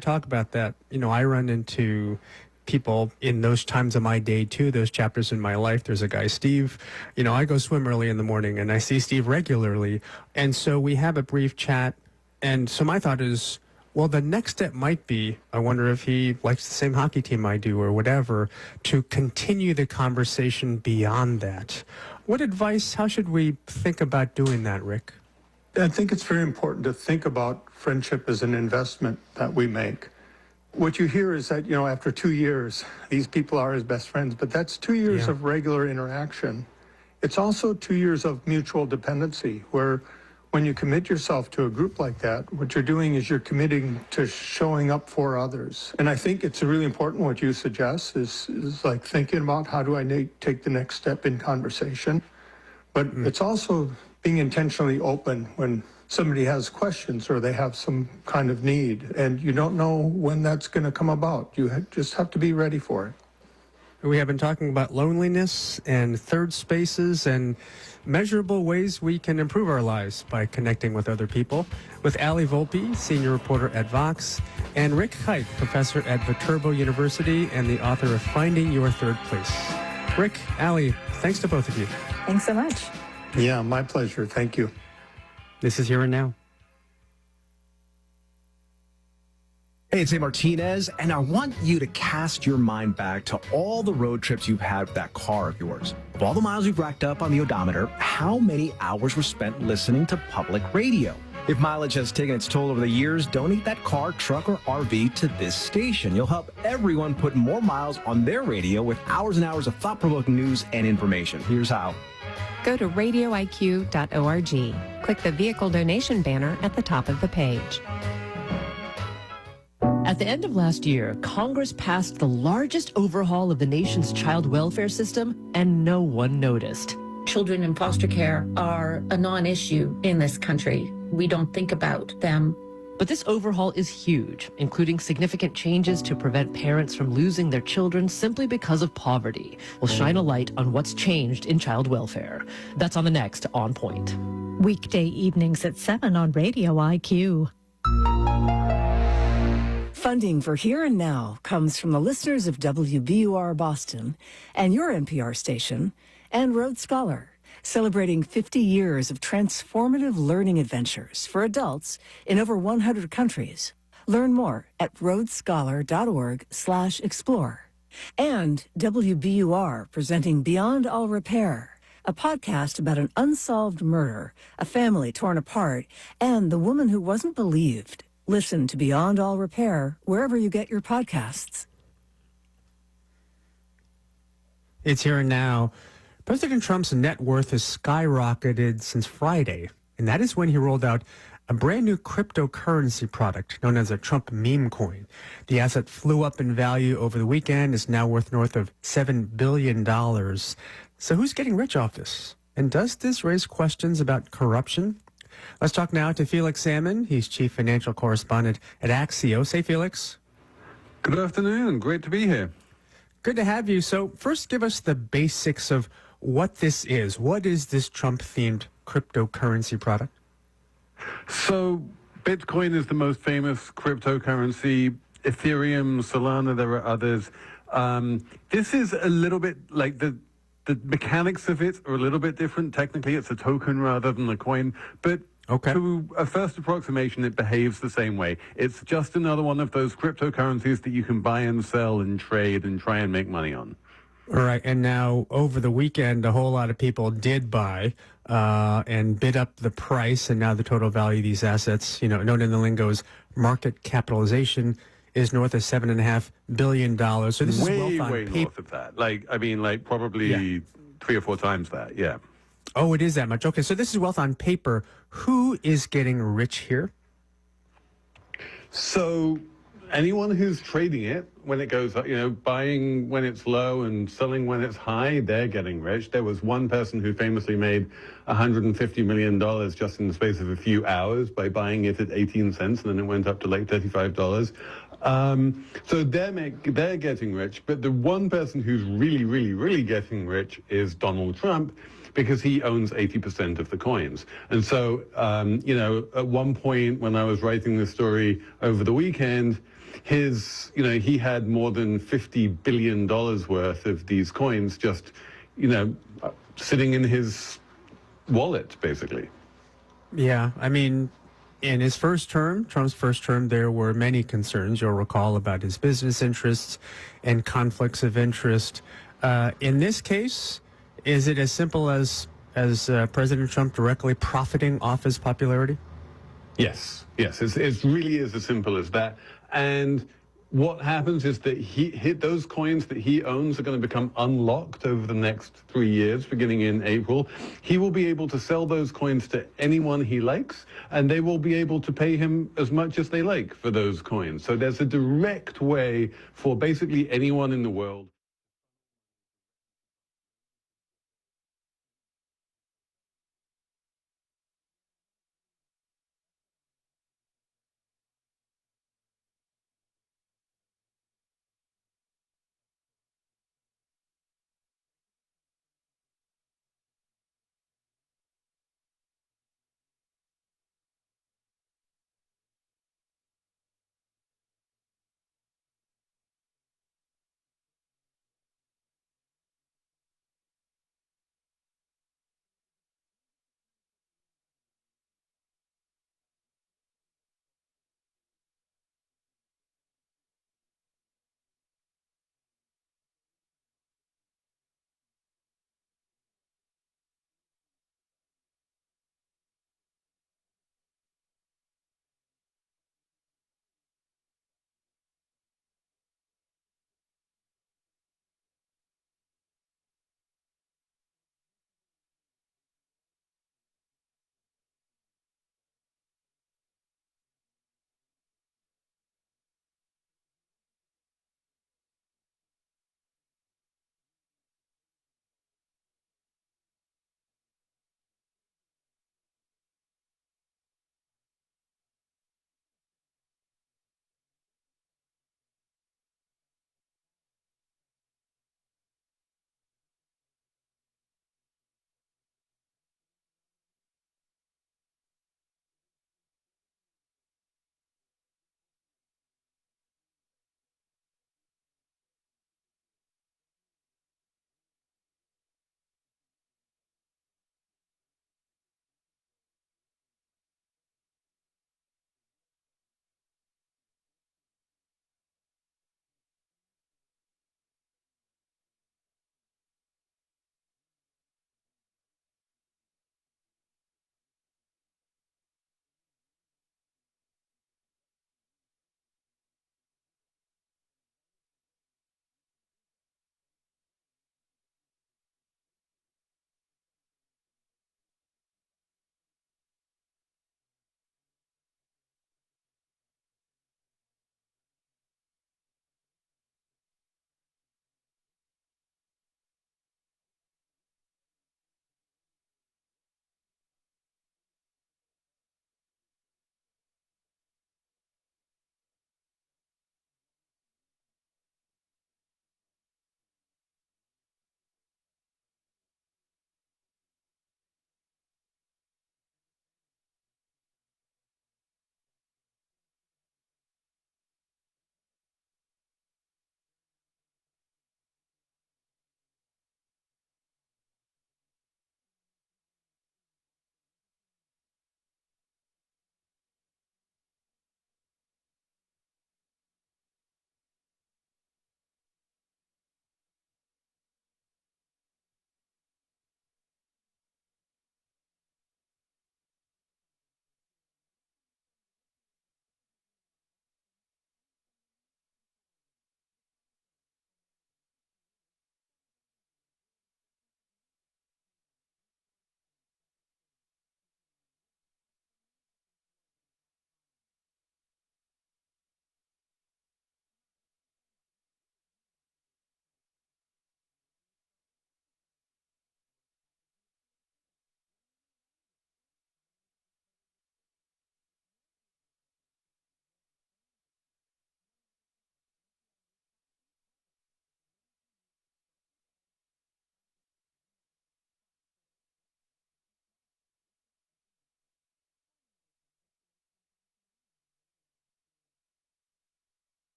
Talk about that. I run into people in those times of my day too, those chapters in my life. There's a guy, Steve. I go swim early in the morning and I see Steve regularly. And so we have a brief chat. And so my thought is, well, the next step might be, I wonder if he likes the same hockey team I do or whatever, to continue the conversation beyond that. What advice, how should we think about doing that, Rick? I think it's very important to think about friendship as an investment that we make. What you hear is that, after 2 years, these people are his best friends, but that's 2 years of regular interaction. It's also 2 years of mutual dependency, where when you commit yourself to a group like that, what you're doing is you're committing to showing up for others. And I think it's really important what you suggest is like thinking about how do I take the next step in conversation. But it's also being intentionally open when somebody has questions or they have some kind of need, and you don't know when that's going to come about. You just have to be ready for it. We have been talking about loneliness and third spaces and measurable ways we can improve our lives by connecting with other people with Ali Volpe, senior reporter at Vox, and Rick Kite, professor at Viterbo University and the author of Finding Your Third Place. Rick, Ali, thanks to both of you. Thanks so much. Yeah, my pleasure. Thank you. This is Here and Now. Hey, it's A. Martinez, and I want you to cast your mind back to all the road trips you've had with that car of yours. Of all the miles you've racked up on the odometer, how many hours were spent listening to public radio? If mileage has taken its toll over the years, donate that car, truck, or RV to this station. You'll help everyone put more miles on their radio with hours and hours of thought-provoking news and information. Here's how. Go to radioiq.org. Click the vehicle donation banner at the top of the page. At the end of last year, Congress passed the largest overhaul of the nation's child welfare system, and no one noticed. Children in foster care are a non-issue in this country. We don't think about them. But this overhaul is huge, including significant changes to prevent parents from losing their children simply because of poverty. We'll shine a light on what's changed in child welfare. That's on the next On Point. Weekday evenings at 7 on Radio IQ. Funding for Here and Now comes from the listeners of WBUR Boston and your NPR station and Rhodes Scholar, celebrating 50 years of transformative learning adventures for adults in over 100 countries. Learn more at rhodesscholar.org/explore. And WBUR presenting Beyond All Repair, a podcast about an unsolved murder, a family torn apart, and the woman who wasn't believed. Listen to Beyond All Repair wherever you get your podcasts. It's Here and Now. President Trump's net worth has skyrocketed since Friday, and that is when he rolled out a brand new cryptocurrency product known as a Trump meme coin. The asset flew up in value over the weekend. It's now worth north of $7 billion. So who's getting rich off this? And does this raise questions about corruption? Let's talk now to Felix Salmon. He's chief financial correspondent at Axios. Hey, Felix. Good afternoon. Great to be here. Good to have you. So first, give us the basics of what this is. What is this Trump-themed cryptocurrency product? So Bitcoin is the most famous cryptocurrency. Ethereum, Solana, there are others. This is a little bit like the mechanics of it are a little bit different. Technically, it's a token rather than a coin. But to a first approximation, it behaves the same way. It's just another one of those cryptocurrencies that you can buy and sell and trade and try and make money on. All right. And now over the weekend, a whole lot of people did buy and bid up the price. And now the total value of these assets, known in the lingo as market capitalization, is north of $7.5 billion. So this is way north of that. Probably 3 or 4 times that. Yeah. Oh, it is that much. Okay. So this is wealth on paper. Who is getting rich here? So anyone who's trading it when it goes up, buying when it's low and selling when it's high, they're getting rich. There was one person who famously made $150 million just in the space of a few hours by buying it at 18 cents, and then it went up to like $35. So they're getting rich. But the one person who's really, really, really getting rich is Donald Trump, because he owns 80% of the coins. And so, at one point when I was writing this story over the weekend, he had more than $50 billion worth of these coins just, sitting in his wallet, basically. Yeah, I mean, in his first term, Trump's first term, there were many concerns, you'll recall, about his business interests and conflicts of interest. In this case, is it as simple as President Trump directly profiting off his popularity? Yes, it really is as simple as that. And what happens is that those coins that he owns are going to become unlocked over the next 3 years, beginning in April. He will be able to sell those coins to anyone he likes, and they will be able to pay him as much as they like for those coins. So there's a direct way for basically anyone in the world.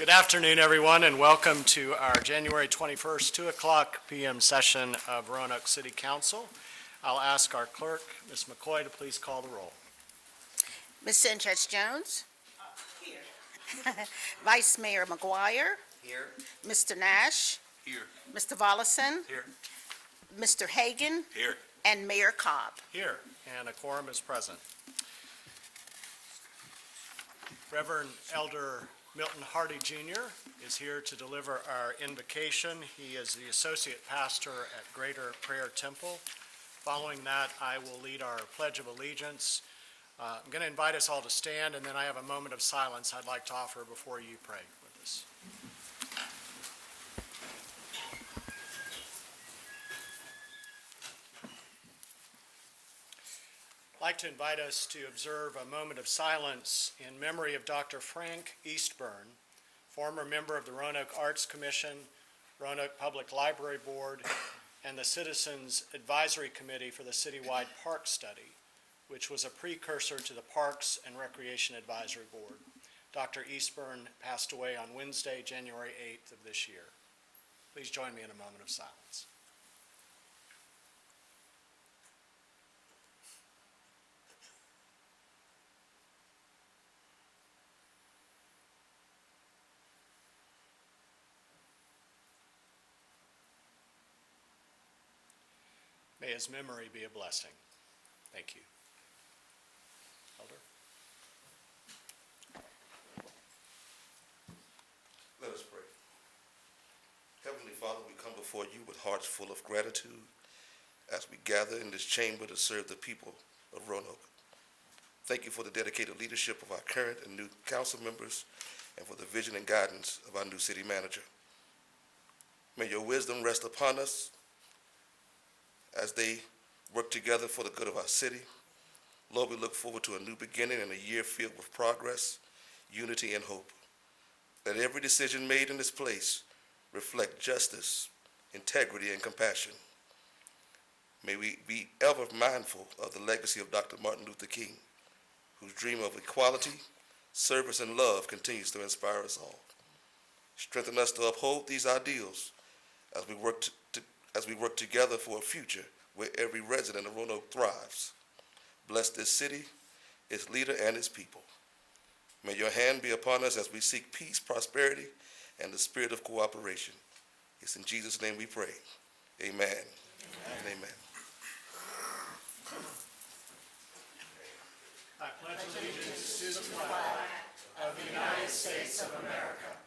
Good afternoon, everyone, and welcome to our January 21st, 2 o'clock p.m. session of Roanoke City Council. I'll ask our clerk, Ms. McCoy, to please call the roll. Ms. Sanchez Jones? Here. Vice Mayor McGuire? Here. Mr. Nash? Here. Mr. Volleson? Here. Mr. Hagan? Here. And Mayor Cobb. Here, and a quorum is present. Reverend Elder Milton Hardy Jr. is here to deliver our invocation. He is the associate pastor at Greater Prayer Temple. Following that, I will lead our Pledge of Allegiance. I'm going to invite us all to stand, and then I have a moment of silence I'd like to offer before you pray with us. I'd like to invite us to observe a moment of silence in memory of Dr. Frank Eastburn, former member of the Roanoke Arts Commission, Roanoke Public Library Board, and the Citizens Advisory Committee for the Citywide Park Study, which was a precursor to the Parks and Recreation Advisory Board. Dr. Eastburn passed away on Wednesday, January 8th of this year. Please join me in a moment of silence. May his memory be a blessing. Thank you. Elder? Let us pray. Heavenly Father, we come before you with hearts full of gratitude as we gather in this chamber to serve the people of Roanoke. Thank you for the dedicated leadership of our current and new council members and for the vision and guidance of our new city manager. May your wisdom rest upon us as they work together for the good of our city. Lord, we look forward to a new beginning and a year filled with progress, unity, and hope. Let every decision made in this place reflect justice, integrity, and compassion. May we be ever mindful of the legacy of Dr. Martin Luther King, whose dream of equality, service, and love continues to inspire us all. Strengthen us to uphold these ideals as we work together for a future where every resident of Roanoke thrives. Bless this city, its leader, and its people. May your hand be upon us as we seek peace, prosperity, and the spirit of cooperation. It's in Jesus' name we pray. Amen. And amen. I pledge allegiance to the flag of the United States of America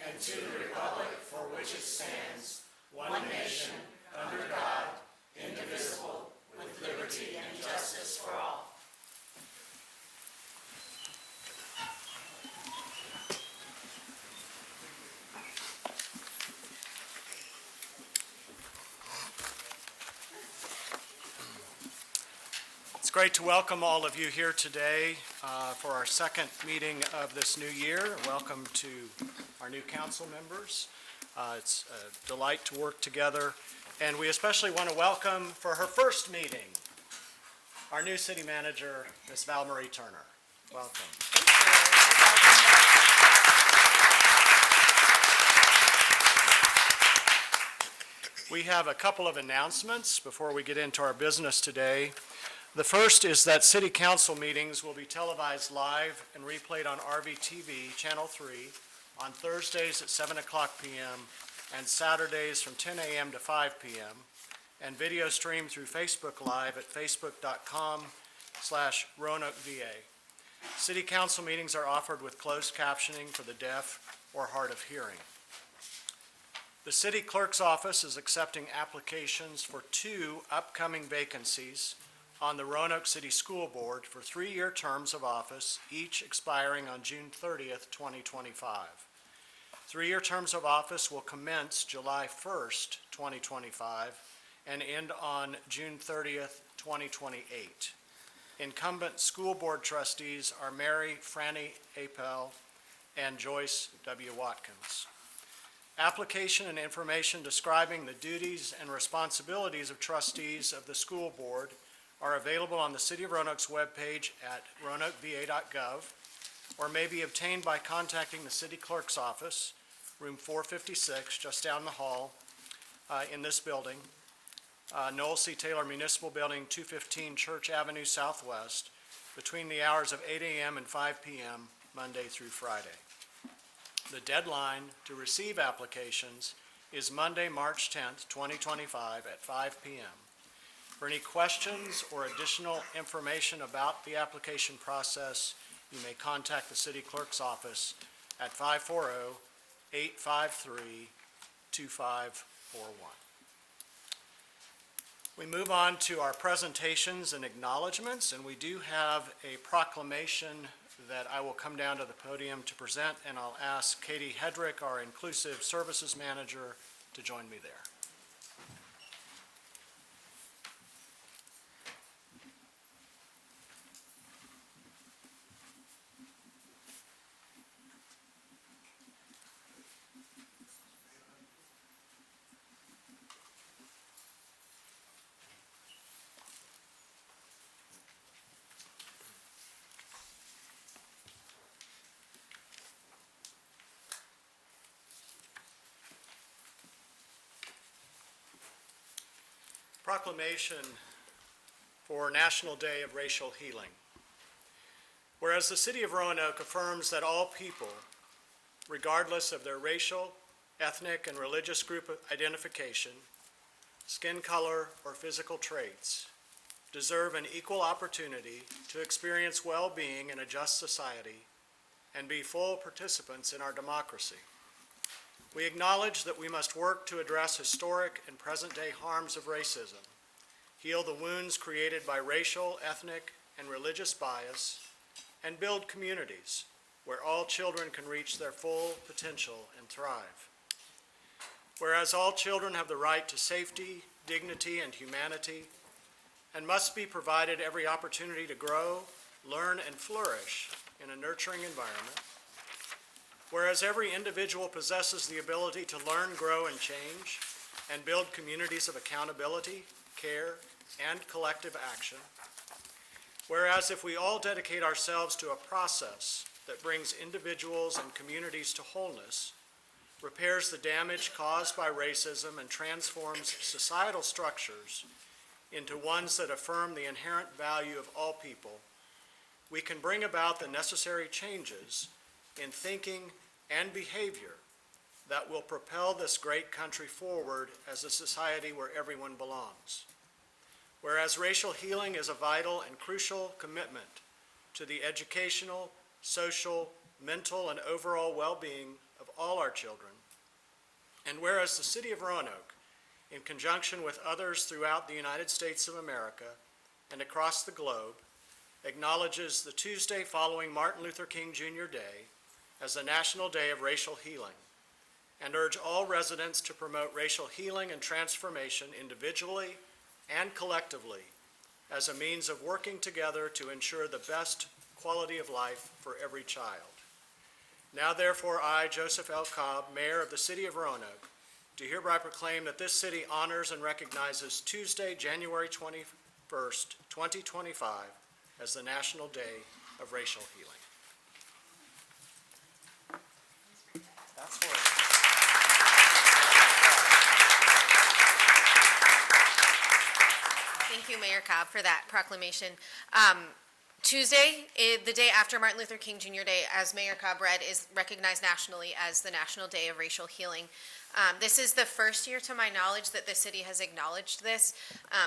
and to the republic for which it stands, one nation, under God, indivisible, with liberty and justice for all. It's great to welcome all of you here today for our second meeting of this new year. Welcome to our new council members. It's a delight to work together, and we especially want to welcome for her first meeting our new city manager, Ms. Val Marie Turner. Welcome. We have a couple of announcements before we get into our business today. The first is that city council meetings will be televised live and replayed on RVTV, Channel 3, on Thursdays at 7 o'clock p.m. and Saturdays from 10 a.m. to 5 p.m. and video streamed through Facebook Live at facebook.com/RoanokeVA. City council meetings are offered with closed captioning for the deaf or hard of hearing. The city clerk's office is accepting applications for 2 upcoming vacancies on the Roanoke City School Board for 3-year terms of office, each expiring on June 30th, 2025. 3-year terms of office will commence July 1st, 2025, and end on June 30th, 2028. Incumbent school board trustees are Mary Franny Apel and Joyce W. Watkins. Application and information describing the duties and responsibilities of trustees of the school board are available on the City of Roanoke's webpage at roanokeva.gov or may be obtained by contacting the city clerk's office, room 456, just down the hall in this building, Noel C. Taylor Municipal Building, 215 Church Avenue Southwest, between the hours of 8 a.m. and 5 p.m., Monday through Friday. The deadline to receive applications is Monday, March 10th, 2025 at 5 p.m. For any questions or additional information about the application process, you may contact the city clerk's office at 540-853-2541. We move on to our presentations and acknowledgements, and we do have a proclamation that I will come down to the podium to present, and I'll ask Katie Hedrick, our Inclusive Services Manager, to join me there. Proclamation for National Day of Racial Healing. Whereas the City of Roanoke affirms that all people, regardless of their racial, ethnic, and religious group identification, skin color, or physical traits, deserve an equal opportunity to experience well-being in a just society and be full participants in our democracy. We acknowledge that we must work to address historic and present-day harms of racism, heal the wounds created by racial, ethnic, and religious bias, and build communities where all children can reach their full potential and thrive. Whereas all children have the right to safety, dignity, and humanity, and must be provided every opportunity to grow, learn, and flourish in a nurturing environment. Whereas every individual possesses the ability to learn, grow, and change, and build communities of accountability, care, and collective action. Whereas if we all dedicate ourselves to a process that brings individuals and communities to wholeness, repairs the damage caused by racism, and transforms societal structures into ones that affirm the inherent value of all people, we can bring about the necessary changes in thinking and behavior that will propel this great country forward as a society where everyone belongs. Whereas racial healing is a vital and crucial commitment to the educational, social, mental, and overall well-being of all our children, and whereas the City of Roanoke, in conjunction with others throughout the United States of America and across the globe, acknowledges the Tuesday following Martin Luther King Jr. Day as the National Day of Racial Healing, and urge all residents to promote racial healing and transformation individually and collectively as a means of working together to ensure the best quality of life for every child. Now therefore I, Joseph L. Cobb, Mayor of the City of Roanoke, do hereby proclaim that this city honors and recognizes Tuesday, January 21st, 2025 as the National Day of Racial Healing. That's for it. Thank you, Mayor Cobb, for that proclamation. Tuesday, the day after Martin Luther King Jr. Day, as Mayor Cobb read, is recognized nationally as the National Day of Racial Healing. This is the first year, to my knowledge, that the city has acknowledged this,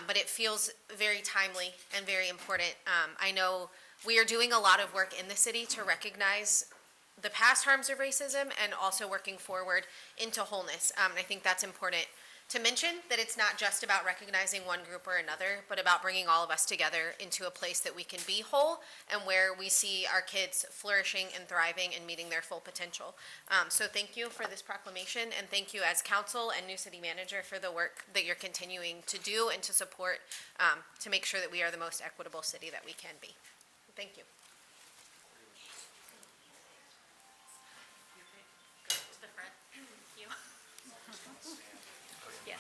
but it feels very timely and very important. I know we are doing a lot of work in the city to recognize the past harms of racism and also working forward into wholeness. I think that's important to mention, that it's not just about recognizing one group or another, but about bringing all of us together into a place that we can be whole and where we see our kids flourishing and thriving and meeting their full potential. So thank you for this proclamation, and thank you as council and new city manager for the work that you're continuing to do and to support to make sure that we are the most equitable city that we can be. Thank you. Go to the front. Thank you. Yes.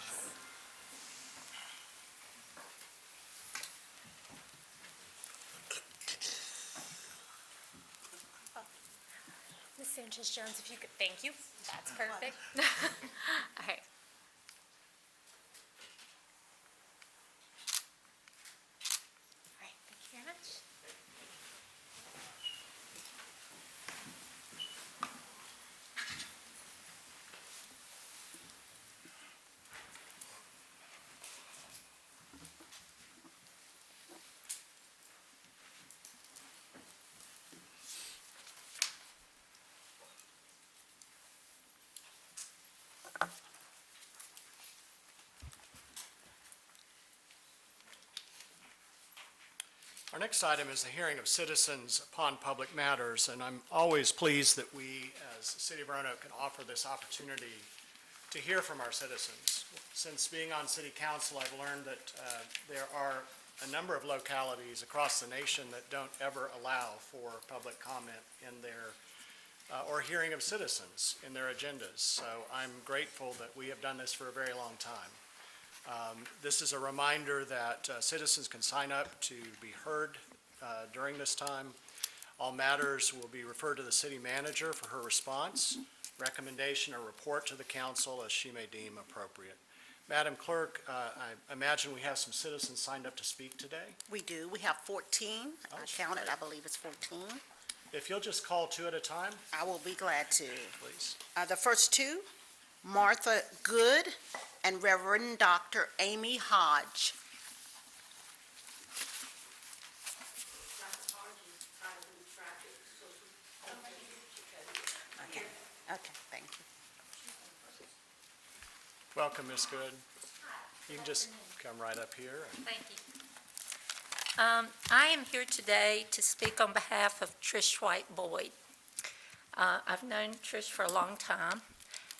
Judge Jones, if you could, thank you. That's perfect. All right. All right, thank you very much. Our next item is the hearing of citizens upon public matters, and I'm always pleased that we, as the City of Roanoke, can offer this opportunity to hear from our citizens. Since being on City Council, I've learned that there are a number of localities across the nation that don't ever allow for public comment in their or hearing of citizens in their agendas. So I'm grateful that we have done this for a very long time. This is a reminder that citizens can sign up to be heard during this time. All matters will be referred to the city manager for her response, recommendation, or report to the council as she may deem appropriate. Madam Clerk, I imagine we have some citizens signed up to speak today. We do. We have 14. I counted, great. I believe it's 14. If you'll just call two at a time, I will be glad to. please. The first two, Martha Good and Reverend Dr. Amy Hodge. Okay, thank you. Welcome, Ms. Good. You can just come right up here. Thank you. I am here today to speak on behalf of Trish White Boyd. I've known Trish for a long time,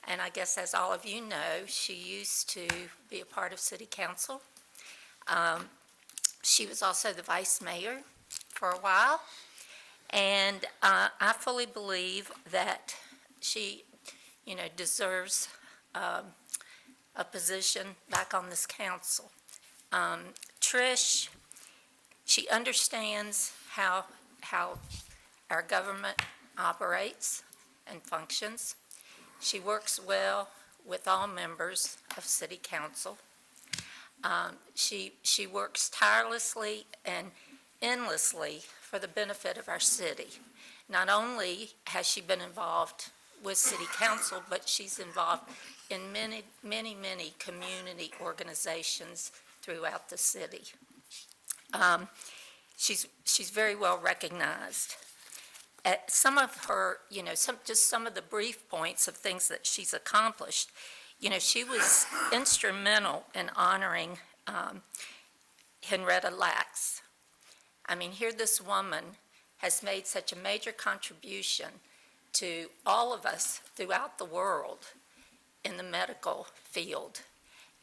and I guess as all of you know, she used to be a part of City Council. She was also the vice mayor for a while, and I fully believe that she, deserves a position back on this council. Trish, she understands how our government operates and functions. She works well with all members of City Council. She works tirelessly and endlessly for the benefit of our city. Not only has she been involved with City Council, but she's involved in many community organizations throughout the city. She's very well recognized. Some of her, some of the brief points of things that she's accomplished, she was instrumental in honoring Henrietta Lacks. I mean, here this woman has made such a major contribution to all of us throughout the world in the medical field.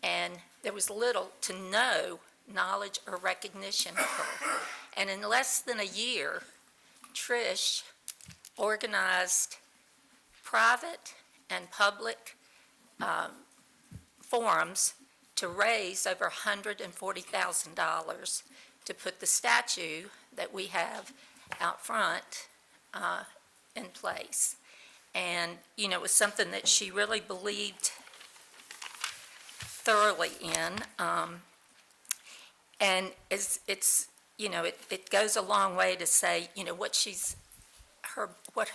And there was little to no knowledge or recognition of her. And in less than a year, Trish organized private and public forums to raise over $140,000 to put the statue that we have out front in place. And, it was something that she really believed thoroughly in. And it goes a long way to say, what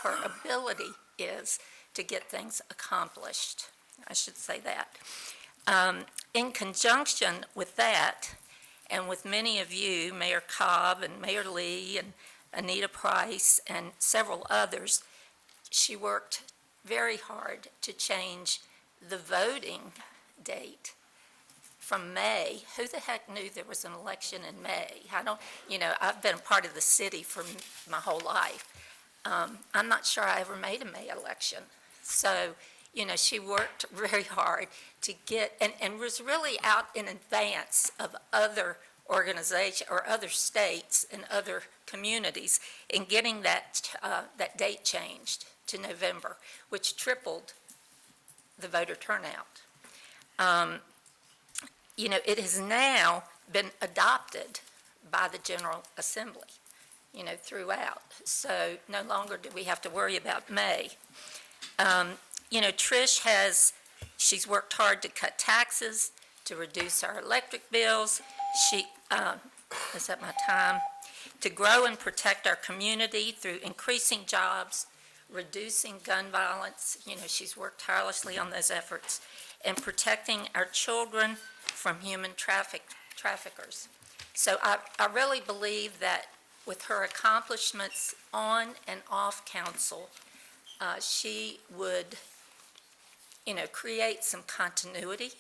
her ability is to get things accomplished. I should say that. In conjunction with that, and with many of you, Mayor Cobb and Mayor Lee and Anita Price and several others, she worked very hard to change the voting date from May. Who the heck knew there was an election in May? I've been a part of the city for my whole life. I'm not sure I ever made a May election. So, she worked very hard to get, and was really out in advance of other organizations or other states and other communities in getting that date changed to November, which tripled the voter turnout. It has now been adopted by the General Assembly. throughout. So no longer do we have to worry about May. Trish she's worked hard to cut taxes, to reduce our electric bills. Is that my time? To grow and protect our community through increasing jobs, reducing gun violence. She's worked tirelessly on those efforts, and protecting our children from human traffickers. So I really believe that with her accomplishments on and off council, she would, create some continuity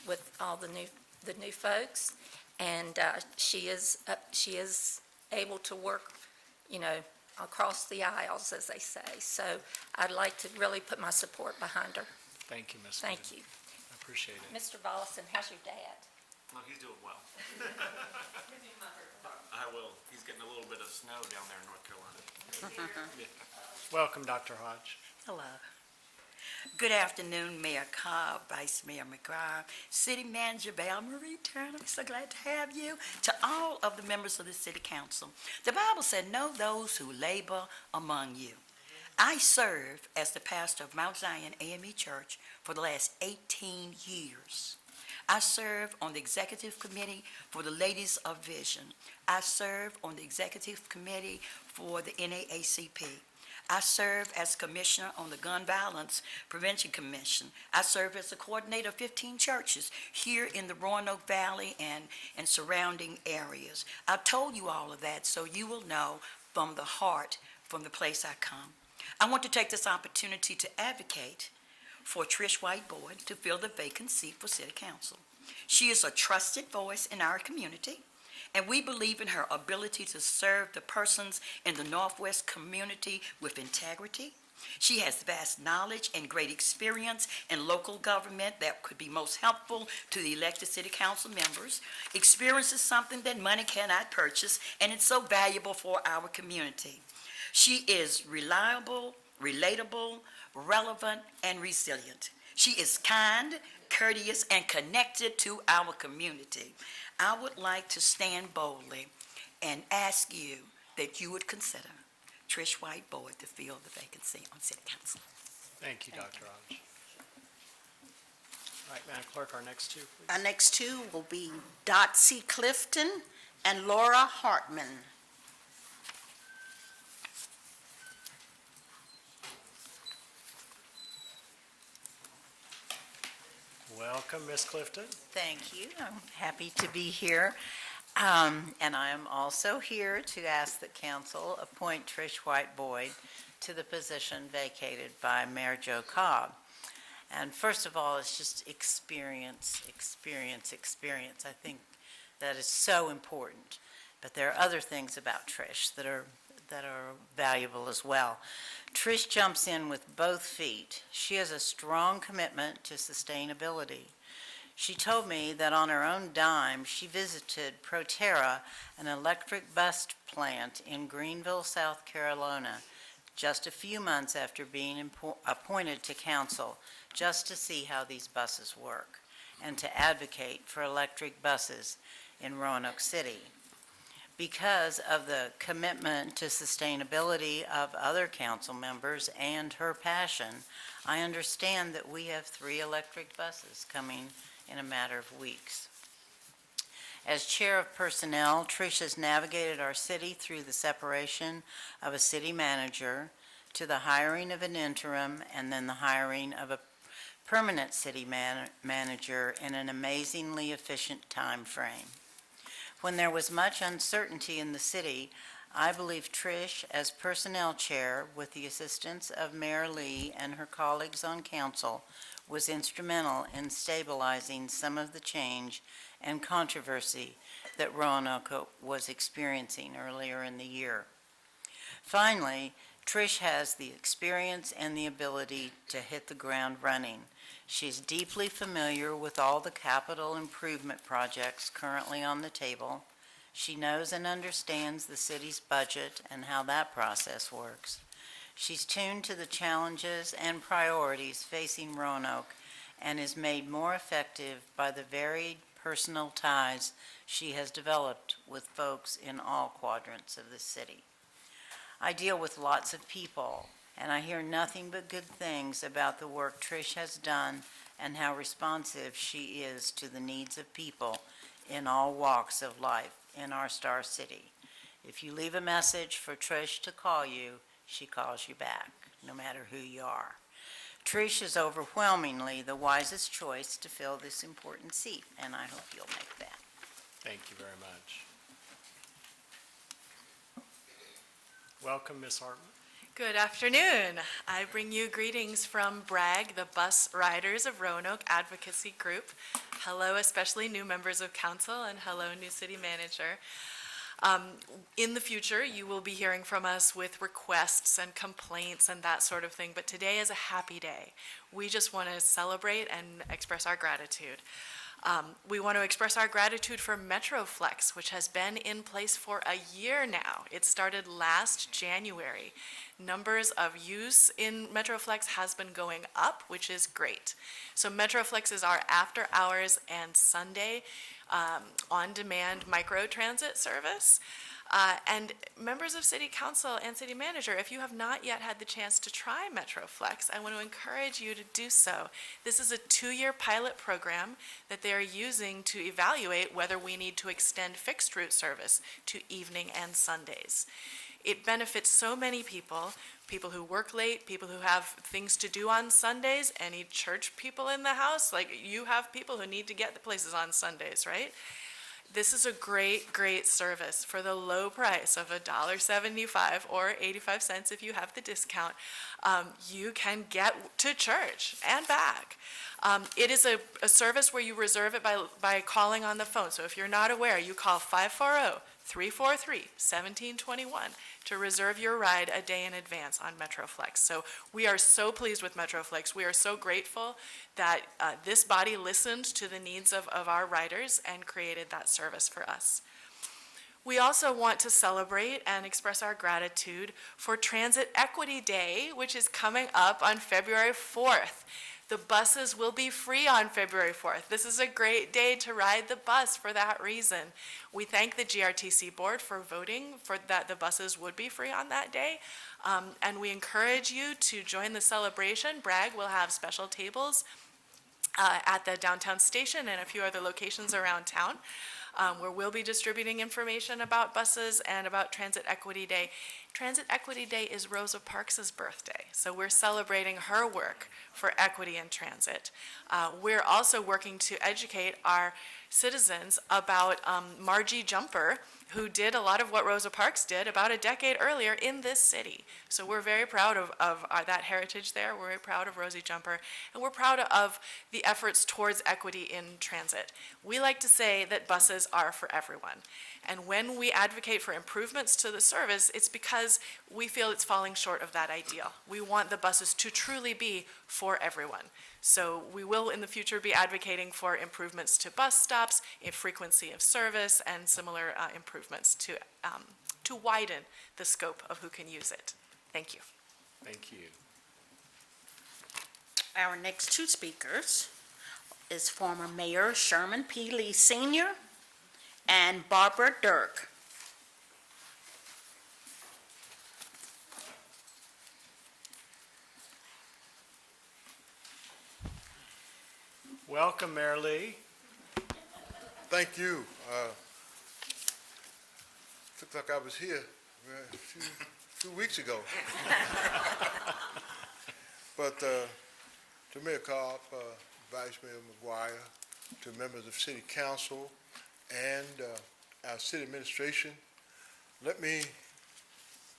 with all the new folks, and she is able to work, across the aisles, as they say. So I'd like to really put my support behind her. Thank you, Ms. Thank you. I appreciate it. Mr. Vollison, how's your dad? Well, he's doing well. I will. He's getting a little bit of snow down there in North Carolina. Welcome, Dr. Hodge. Hello. Good afternoon, Mayor Cobb, Vice Mayor McGrath, City Manager Val Marie Turner. So glad to have you. To all of the members of the City Council. The Bible said, know those who labor among you. I serve as the pastor of Mount Zion AME Church for the last 18 years. I serve on the executive committee for the Ladies of Vision. I serve on the executive committee for the NAACP. I serve as commissioner on the Gun Violence Prevention Commission. I serve as the coordinator of 15 churches here in the Roanoke Valley and surrounding areas. I've told you all of that so you will know from the heart, from the place I come. I want to take this opportunity to advocate for Trish White Boyd to fill the vacant seat for City Council. She is a trusted voice in our community, and we believe in her ability to serve the persons in the Northwest community with integrity. She has vast knowledge and great experience in local government that could be most helpful to the elected City Council members. Experience is something that money cannot purchase, and it's so valuable for our community. She is reliable, relatable, relevant, and resilient. She is kind, courteous, and connected to our community. I would like to stand boldly and ask you that you would consider Trish White Boyd to fill the vacancy on City Council. Thank you, Dr. Hodge. All right, Madam Clerk, our next two, please. Our next two will be Dotsie Clifton and Laura Hartman. Welcome, Ms. Clifton. Thank you. I'm happy to be here. And I am also here to ask that council appoint Trish White Boyd to the position vacated by Mayor Joe Cobb. And first of all, it's just experience. I think that is so important. But there are other things about Trish that are valuable as well. Trish jumps in with both feet. She has a strong commitment to sustainability. She told me that on her own dime, she visited Proterra, an electric bus plant in Greenville, South Carolina, just a few months after being appointed to council, just to see how these buses work and to advocate for electric buses in Roanoke City. Because of the commitment to sustainability of other council members and her passion, I understand that we have 3 electric buses coming in a matter of weeks. As chair of personnel, Trish has navigated our city through the separation of a city manager to the hiring of an interim and then the hiring of a permanent city manager in an amazingly efficient time frame. When there was much uncertainty in the city, I believe Trish, as personnel chair, with the assistance of Mayor Lee and her colleagues on council, was instrumental in stabilizing some of the change and controversy that Roanoke was experiencing earlier in the year. Finally, Trish has the experience and the ability to hit the ground running. She's deeply familiar with all the capital improvement projects currently on the table. She knows and understands the city's budget and how that process works. She's tuned to the challenges and priorities facing Roanoke and is made more effective by the varied personal ties she has developed with folks in all quadrants of the city. I deal with lots of people, and I hear nothing but good things about the work Trish has done and how responsive she is to the needs of people in all walks of life in our Star City. If you leave a message for Trish to call you, she calls you back, no matter who you are. Trish is overwhelmingly the wisest choice to fill this important seat, and I hope you'll make that. Thank you very much. Welcome, Ms. Hartman. Good afternoon. I bring you greetings from BRAG, the Bus Riders of Roanoke Advocacy Group. Hello, especially new members of council, and hello, new city manager. In the future, you will be hearing from us with requests and complaints and that sort of thing, but today is a happy day. We just want to celebrate and express our gratitude. We want to express our gratitude for MetroFlex, which has been in place for a year now. It started last January. Numbers of use in MetroFlex has been going up, which is great. So MetroFlex is our after hours and Sunday on-demand microtransit service. And members of City Council and City Manager, if you have not yet had the chance to try MetroFlex, I want to encourage you to do so. This is a 2-year pilot program that they are using to evaluate whether we need to extend fixed route service to evening and Sundays. It benefits so many people, people who work late, people who have things to do on Sundays, any church people in the house, like you have people who need to get the places on Sundays, right? This is a great, great service for the low price of $1.75 or 85 cents if you have the discount. You can get to church and back. It is a service where you reserve it by calling on the phone. So if you're not aware, you call 540-343-1721 to reserve your ride a day in advance on MetroFlex. So we are so pleased with MetroFlex. We are so grateful that this body listened to the needs of our riders and created that service for us. We also want to celebrate and express our gratitude for Transit Equity Day, which is coming up on February 4th. The buses will be free on February 4th. This is a great day to ride the bus for that reason. We thank the GRTC board for voting for that the buses would be free on that day. And we encourage you to join the celebration. BRAG will have special tables at the downtown station and a few other locations around town, where we'll be distributing information about buses and about Transit Equity Day. Transit Equity Day is Rosa Parks' birthday, so we're celebrating her work for equity in transit. We're also working to educate our citizens about Margie Jumper, who did a lot of what Rosa Parks did about a decade earlier in this city. So we're very proud of that heritage there. We're very proud of Rosie Jumper, and we're proud of the efforts towards equity in transit. We like to say that buses are for everyone. And when we advocate for improvements to the service, it's because we feel it's falling short of that ideal. We want the buses to truly be for everyone. So we will in the future be advocating for improvements to bus stops, in frequency of service, and similar improvements to widen the scope of who can use it. Thank you. Thank you. Our next two speakers is former Mayor Sherman P. Lee Sr. and Barbara Dirk. Welcome, Mayor Lee. Thank you. Looked like I was here a few weeks ago. But to Mayor Cobb, Vice Mayor McGuire, to members of City Council and our city administration, let me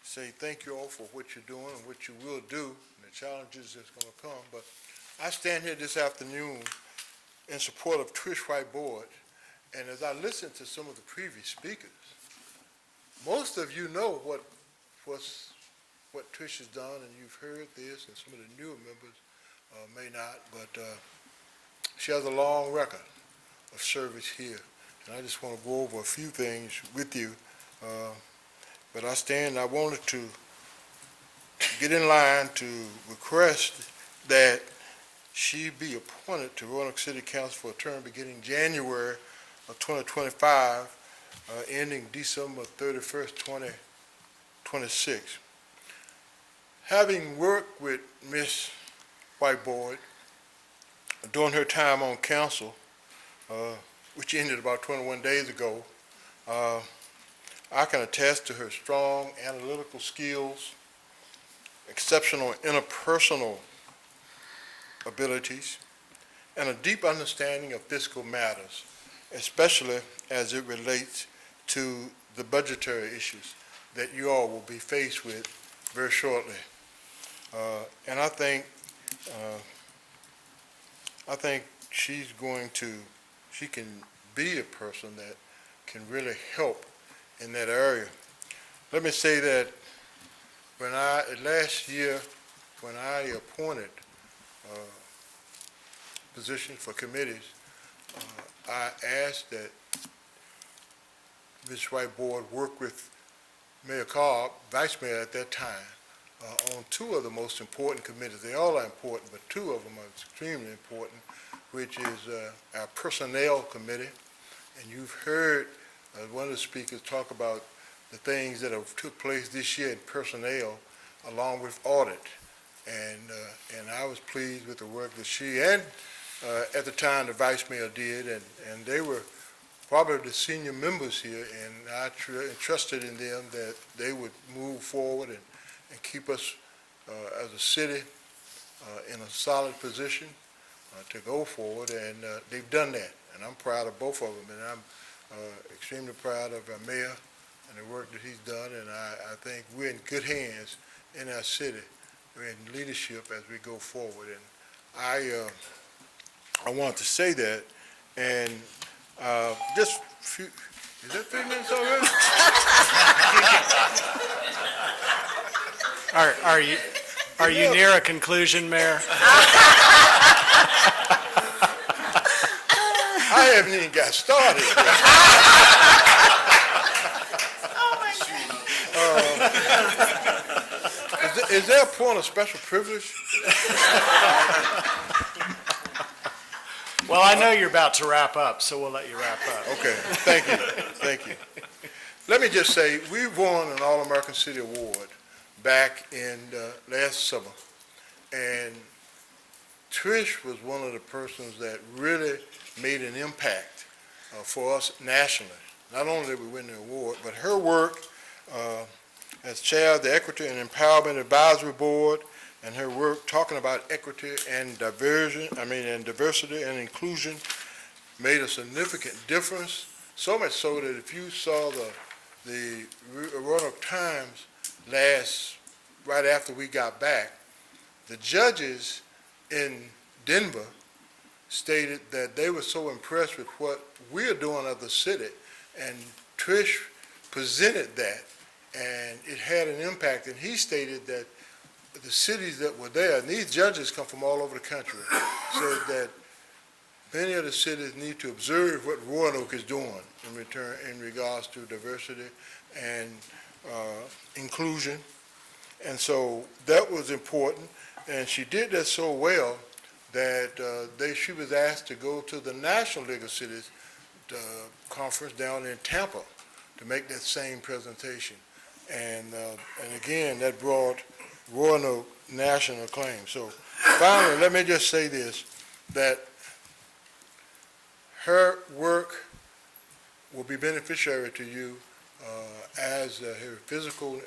say thank you all for what you're doing and what you will do and the challenges that's going to come. But I stand here this afternoon in support of Trish White Boyd, and as I listen to some of the previous speakers, most of you know what Trish has done, and you've heard this, and some of the newer members may not, but she has a long record of service here, and I just want to go over a few things with you. But I wanted to get in line to request that she be appointed to Roanoke City Council for a term beginning January of 2025, ending December 31st, 2026. Having worked with Ms. Whiteboard during her time on council, which ended about 21 days ago, I can attest to her strong analytical skills, exceptional interpersonal abilities, and a deep understanding of fiscal matters, especially as it relates to the budgetary issues that you all will be faced with very shortly. And I think she can be a person that can really help in that area. Let me say that last year, when I appointed positions for committees, I asked that Ms. Whiteboard work with Mayor Cobb, Vice Mayor at that time, on two of the most important committees. They all are important, but two of them are extremely important, which is our Personnel Committee. And you've heard one of the speakers talk about the things that have took place this year in personnel, along with audit. And I was pleased with the work that she and at the time the Vice Mayor did, and they were probably the senior members here, and I trusted in them that they would move forward and keep us as a city in a solid position to go forward, and they've done that, and I'm proud of both of them, and I'm extremely proud of our mayor and the work that he's done, and I think we're in good hands in our city. We're in leadership as we go forward, and I want to say that, and just few, is that 3 minutes already? Are you near a conclusion, Mayor? I haven't even got started. Is there a point of special privilege? Well, I know you're about to wrap up, so we'll let you wrap up. Okay, thank you, thank you. Let me just say, we won an All-American City Award back in last summer, and Trish was one of the persons that really made an impact for us nationally. Not only did we win the award, but her work as chair of the Equity and Empowerment Advisory Board, and her work talking about equity and diversity and inclusion made a significant difference. So much so that if you saw the Roanoke Times right after we got back, the judges in Denver stated that they were so impressed with what we're doing as a city, and Trish presented that, and it had an impact, and he stated that the cities that were there, and these judges come from all over the country, said that many of the cities need to observe what Roanoke is doing in regards to diversity and inclusion. And so that was important, and she did that so well that she was asked to go to the National League of Cities conference down in Tampa to make that same presentation. And again, that brought Roanoke national acclaim. So finally, let me just say this, that her work will be beneficiary to you as her physical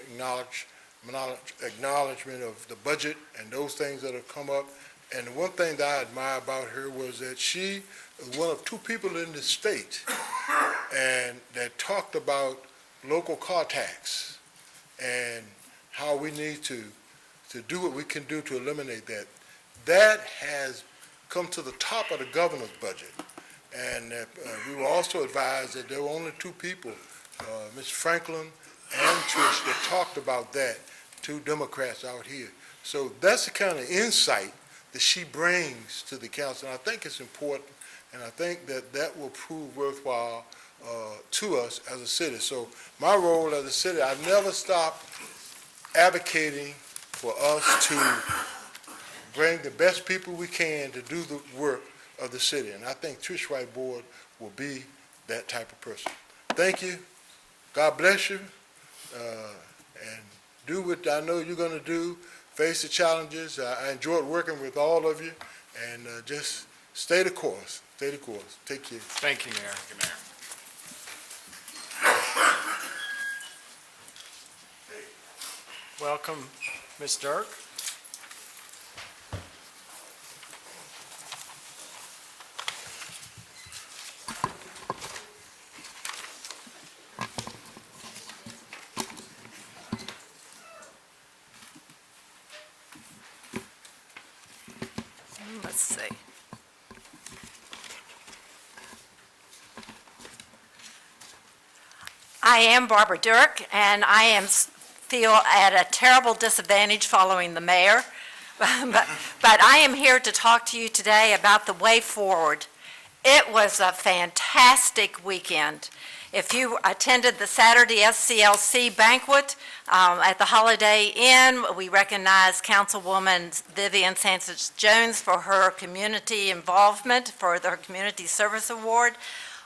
acknowledgement of the budget and those things that have come up. And the one thing that I admire about her was that she was one of two people in the state and that talked about local car tax and how we need to do what we can do to eliminate that. That has come to the top of the governor's budget. And we were also advised that there were only two people, Ms. Franklin and Trish, that talked about that, two Democrats out here. So that's the kind of insight that she brings to the council. And I think it's important, and I think that that will prove worthwhile to us as a city. So my role as a city, I've never stopped advocating for us to bring the best people we can to do the work of the city. And I think Trish Whiteboard will be that type of person. Thank you. God bless you. And do what I know you're going to do. Face the challenges. I enjoyed working with all of you. And just stay the course. Stay the course. Take care. Thank you, Mayor. Thank you, Mayor. Welcome, Ms. Dirk. Let's see. I am Barbara Dirk, and I feel at a terrible disadvantage following the mayor, but I am here to talk to you today about the way forward. It was a fantastic weekend. If you attended the Saturday SCLC banquet at the Holiday Inn, we recognize Councilwoman Vivian Sanchez-Jones for her community involvement, for their Community Service Award.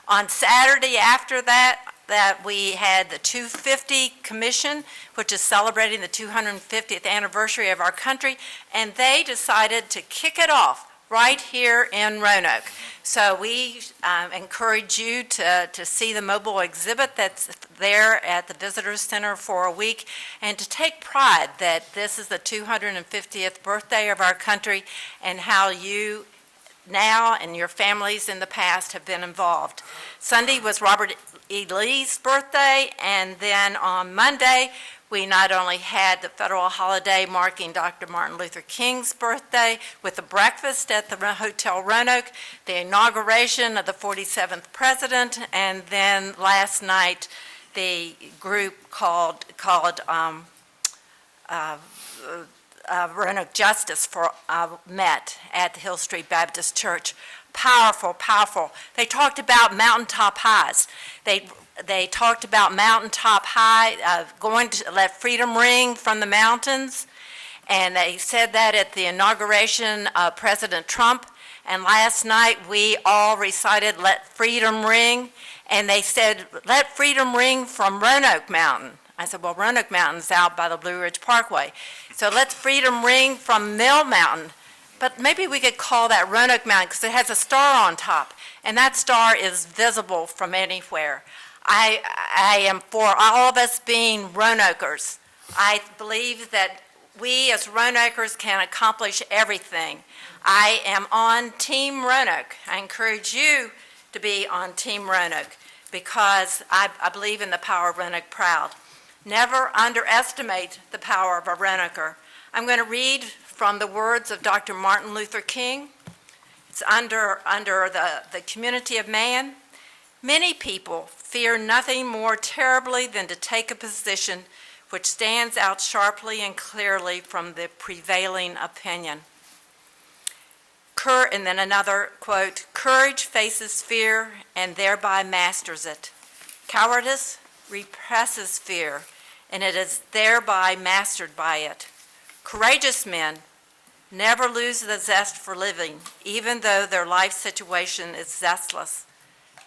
On Saturday after that we had the 250 Commission, which is celebrating the 250th anniversary of our country, and they decided to kick it off right here in Roanoke. So we encourage you to see the mobile exhibit that's there at the Visitor Center for a week, and to take pride that this is the 250th birthday of our country, and how you now and your families in the past have been involved. Sunday was Robert E. Lee's birthday, and then on Monday we not only had the federal holiday marking Dr. Martin Luther King's birthday with a breakfast at the Hotel Roanoke, the inauguration of the 47th president, and then last night the group called Roanoke Justice met at the Hill Street Baptist Church. Powerful, powerful. They talked about mountaintop highs. They talked about mountaintop high, going to let freedom ring from the mountains, and they said that at the inauguration of President Trump. And last night we all recited "Let Freedom Ring," and they said, "Let freedom ring from Roanoke Mountain." I said, well, Roanoke Mountain's out by the Blue Ridge Parkway. So let's freedom ring from Mill Mountain. But maybe we could call that Roanoke Mountain because it has a star on top, and that star is visible from anywhere. I am for all of us being Roanokers. I believe that we as Roanokers can accomplish everything. I am on Team Roanoke. I encourage you to be on Team Roanoke because I believe in the power of Roanoke Proud. Never underestimate the power of a Roanoker. I'm going to read from the words of Dr. Martin Luther King. It's under the community of man. Many people fear nothing more terribly than to take a position which stands out sharply and clearly from the prevailing opinion. And then another quote, "Courage faces fear and thereby masters it. Cowardice represses fear, and it is thereby mastered by it. Courageous men never lose the zest for living, even though their life situation is zestless.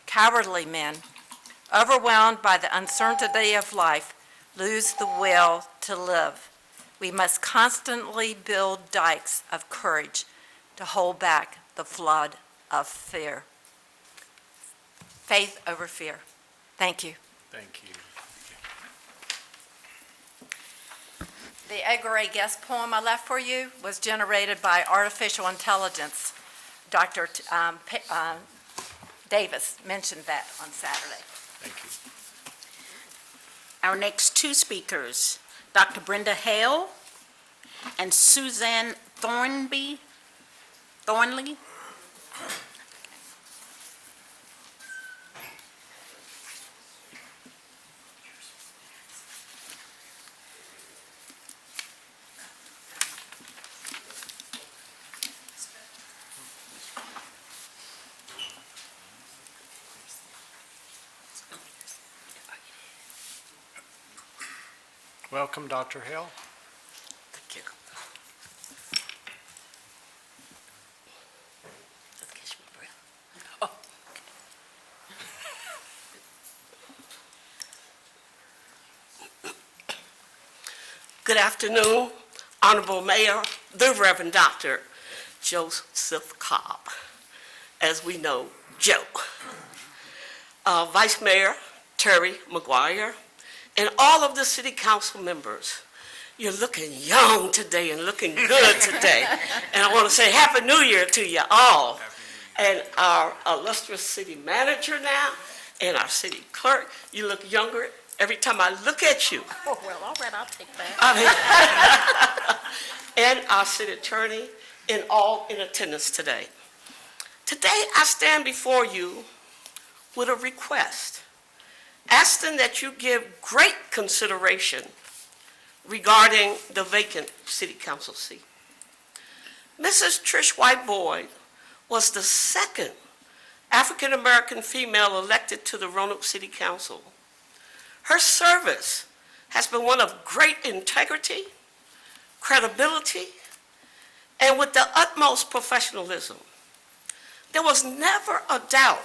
Cowardly men, overwhelmed by the uncertainty of life, lose the will to live. We must constantly build dikes of courage to hold back the flood of fear." Faith over fear. Thank you. Thank you. The Edgar A. Guest poem I left for you was generated by artificial intelligence. Dr. Davis mentioned that on Saturday. Thank you. Our next two speakers, Dr. Brenda Hale and Suzanne Thornley. Welcome, Dr. Hale. Thank you. Let's catch my breath. Oh, Good afternoon, Honorable Mayor, the Reverend Dr. Joseph Cobb, as we know, Joe. Vice Mayor Terry McGuire, and all of the city council members. You're looking young today and looking good today. And I want to say Happy New Year to you all. And our illustrious city manager now, and our city clerk, you look younger every time I look at you. Oh, well, all right, I'll take that. And our city attorney, and all in attendance today. Today, I stand before you with a request, asking that you give great consideration regarding the vacant city council seat. Mrs. Trish White Boyd was the second African-American female elected to the Roanoke City Council. Her service has been one of great integrity, credibility, and with the utmost professionalism. There was never a doubt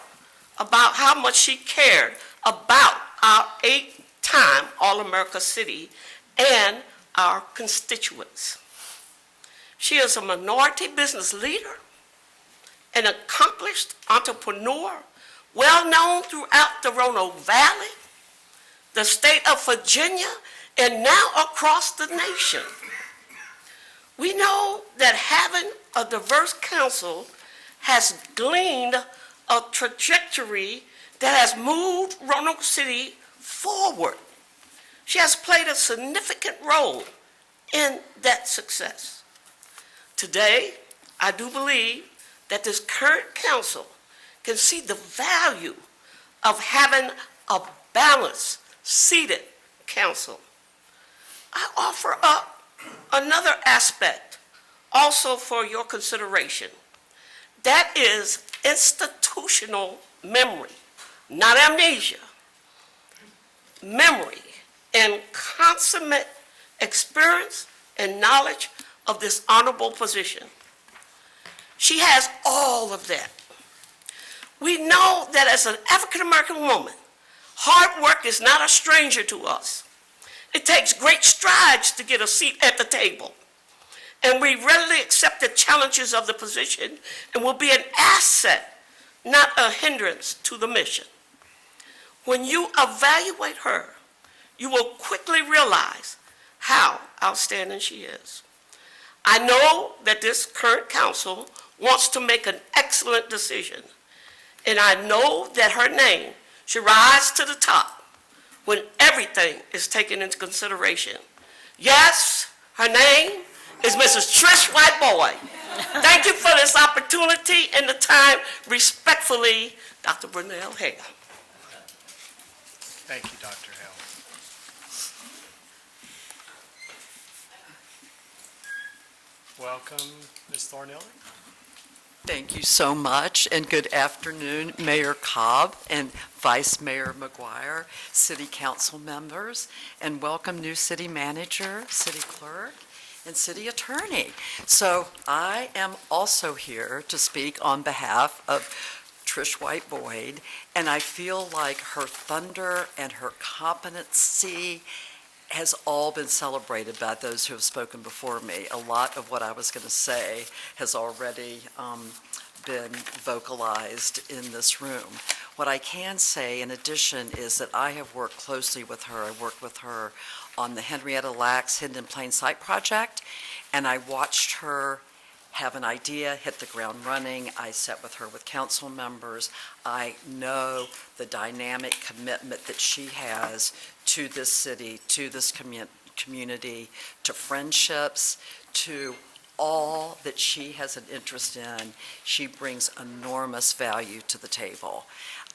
about how much she cared about our 8-time All-America City and our constituents. She is a minority business leader, an accomplished entrepreneur, well known throughout the Roanoke Valley, the state of Virginia, and now across the nation. We know that having a diverse council has gleaned a trajectory that has moved Roanoke City forward. She has played a significant role in that success. Today, I do believe that this current council can see the value of having a balanced, seated council. I offer up another aspect also for your consideration. That is institutional memory, not amnesia. Memory and consummate experience and knowledge of this honorable position. She has all of that. We know that as an African-American woman, hard work is not a stranger to us. It takes great strides to get a seat at the table. And we readily accept the challenges of the position and will be an asset, not a hindrance to the mission. When you evaluate her, you will quickly realize how outstanding she is. I know that this current council wants to make an excellent decision, and I know that her name should rise to the top when everything is taken into consideration. Yes, her name is Mrs. Trish White Boyd. Thank you for this opportunity and the time. Respectfully, Dr. Brunel Hale. Thank you, Dr. Hale. Welcome, Ms. Thornhill. Thank you so much, and good afternoon, Mayor Cobb and Vice Mayor McGuire, City Council members, and welcome new City Manager, City Clerk, and City Attorney. So I am also here to speak on behalf of Trish White Boyd, and I feel like her thunder and her competency has all been celebrated by those who have spoken before me. A lot of what I was going to say has already been vocalized in this room. What I can say in addition is that I have worked closely with her. I worked with her on the Henrietta Lacks Hidden in Plain Sight project, and I watched her have an idea, hit the ground running. I sat with her with council members. I know the dynamic commitment that she has to this city, to this community, to friendships, to all that she has an interest in. She brings enormous value to the table.